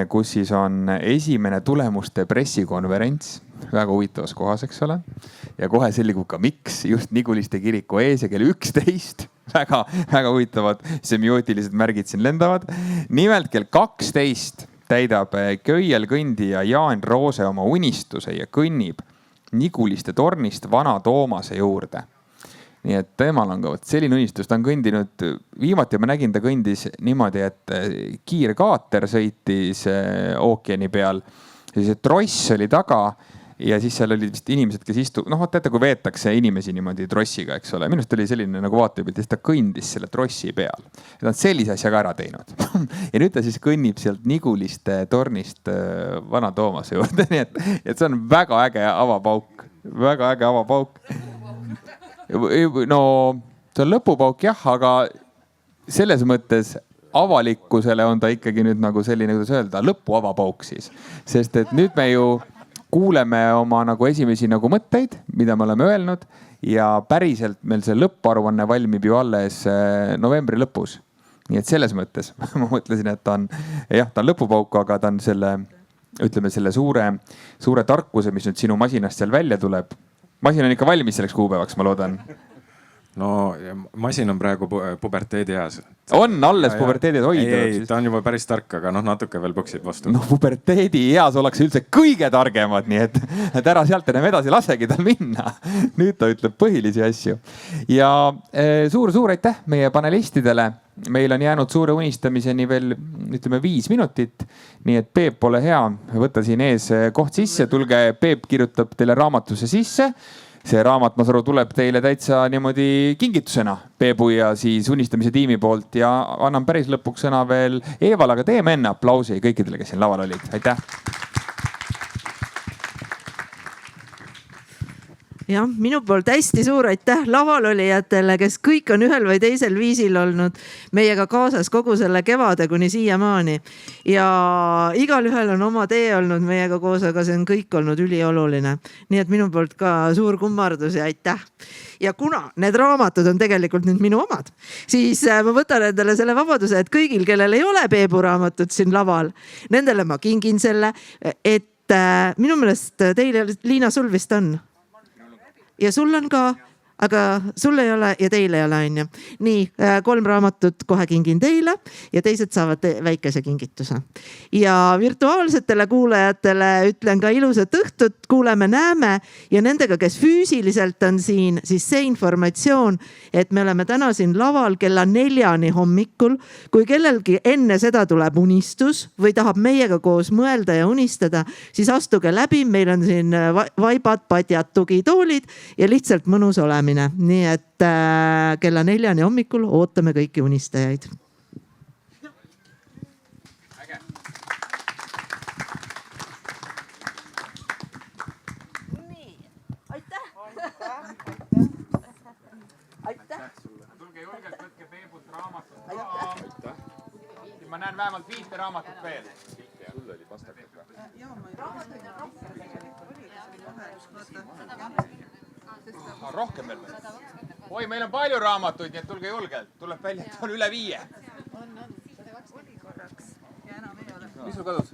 kus siis on esimene tulemuste pressikonverents. Väga huvitavas kohas, eks ole. Ja kohe selgub ka miks just Niguliste kiriku ees ja kell 11. Väga huvitavad semiootilised märgid siin lendavad. Nimelt kell 12 täidab köielkõndija Jaan Roose oma unistuse ja kõnnib Niguliste tornist Vana Toomase juurde. nii et temal on ka selline unistus, ta on kõndinud, viimati ma nägin, ta kõndis niimoodi, et kiirkaater sõitis ookeani peal. See tross oli taga ja siis seal olid vist inimesed, kes teate, kui veetakse inimesi niimoodi trossiga, eks ole. Minust oli selline nagu vaatepilt, et ta kõndis selle trossi peal. Ja ta on sellise asja ka ära teinud. Ja nüüd ta siis kõnnib sealt Niguliste tornist Vana Toomase juurde. Nii et see on väga äge avapauk. Väga äge avapauk. No see on lõpupauk jah, aga selles mõttes avalikkusele on ta ikkagi nüüd nagu selline, kuidas öelda, lõpu avapauk siis. Sest et nüüd me ju kuuleme oma nagu esimesi nagu mõtteid, mida me oleme öelnud ja päriselt meil see lõpparuanne valmib ju alles novembri lõpus. Nii et selles mõttes ma mõtlesin, et ta on lõpupauk, aga ta on selle, ütleme selle suure tarkuse, mis nüüd sinu masinast seal välja tuleb. Masin on ikka valmis selleks kuupäevaks, ma loodan. No masin on praegu puberteedi eas. On alles puberteedi eas hoida? Ei, ta on juba päris tark, aga natuke veel põksid vastu. No puberteedi eas ollakse üldse kõige targemad, nii et ära sealt enam edasi lasegi tal minna. Nüüd ta ütleb põhilisi asju. Ja suur aitäh meie panelistidele. Meil on jäänud suure unistamiseni veel, ütleme 5 minutit. Nii et Peep, ole hea, võta siin ees koht sisse. Tulge, Peep kirjutab teile raamatusse sisse. See raamat, ma saan aru, tuleb teile täitsa niimoodi kingitusena Peebu ja siis unistamise tiimi poolt ja annan päris lõpuks sõna veel Eevale, aga teeme enne aplausi kõikidele, kes siin laval olid. Aitäh! jah, minu poolt hästi suur aitäh lavalolijatele, kes kõik on ühel või teisel viisil olnud meiega kaasas kogu selle kevade kuni siiamaani. Ja igalühel on oma tee olnud meiega koos, aga see on kõik olnud ülioluline. Nii et minu poolt ka suur kummardus ja aitäh. Ja kuna need raamatud on tegelikult nüüd minu omad, siis ma võtan endale selle vabaduse, et kõigil, kellel ei ole Peebu raamatut siin laval, nendele ma kingin selle, et minu meelest teile, Liina, sul vist on? Ja sul on ka, aga sul ei ole ja teil ei ole, on ju. Nii, 3 raamatut kohe kingin teile ja teised saavad väikese kingituse. Ja virtuaalsetele kuulajatele ütlen ka ilusat õhtut, kuuleme-näeme ja nendega, kes füüsiliselt on siin, siis see informatsioon, et me oleme täna siin laval kella 4 hommikul. Kui kellelgi enne seda tuleb unistus või tahab meiega koos mõelda ja unistada, siis astuge läbi. Meil on siin vaibad, padjad, tugitoolid ja lihtsalt mõnus olemine. Nii et kella 4 hommikul ootame kõiki unistajaid. Nii, aitäh! Aitäh! Tulge julgelt, võtke Peebult raamatut ka. Ma näen vähemalt 5 raamatut veel. Sul oli pastakat ka. Raamatuid on rohkem tegelikult. Rohkem veel või? Oi, meil on palju raamatuid, nii et tulge julgelt. Tuleb välja, et on üle 5. On. Oli korraks ja enam ei ole. Mis sul kadus?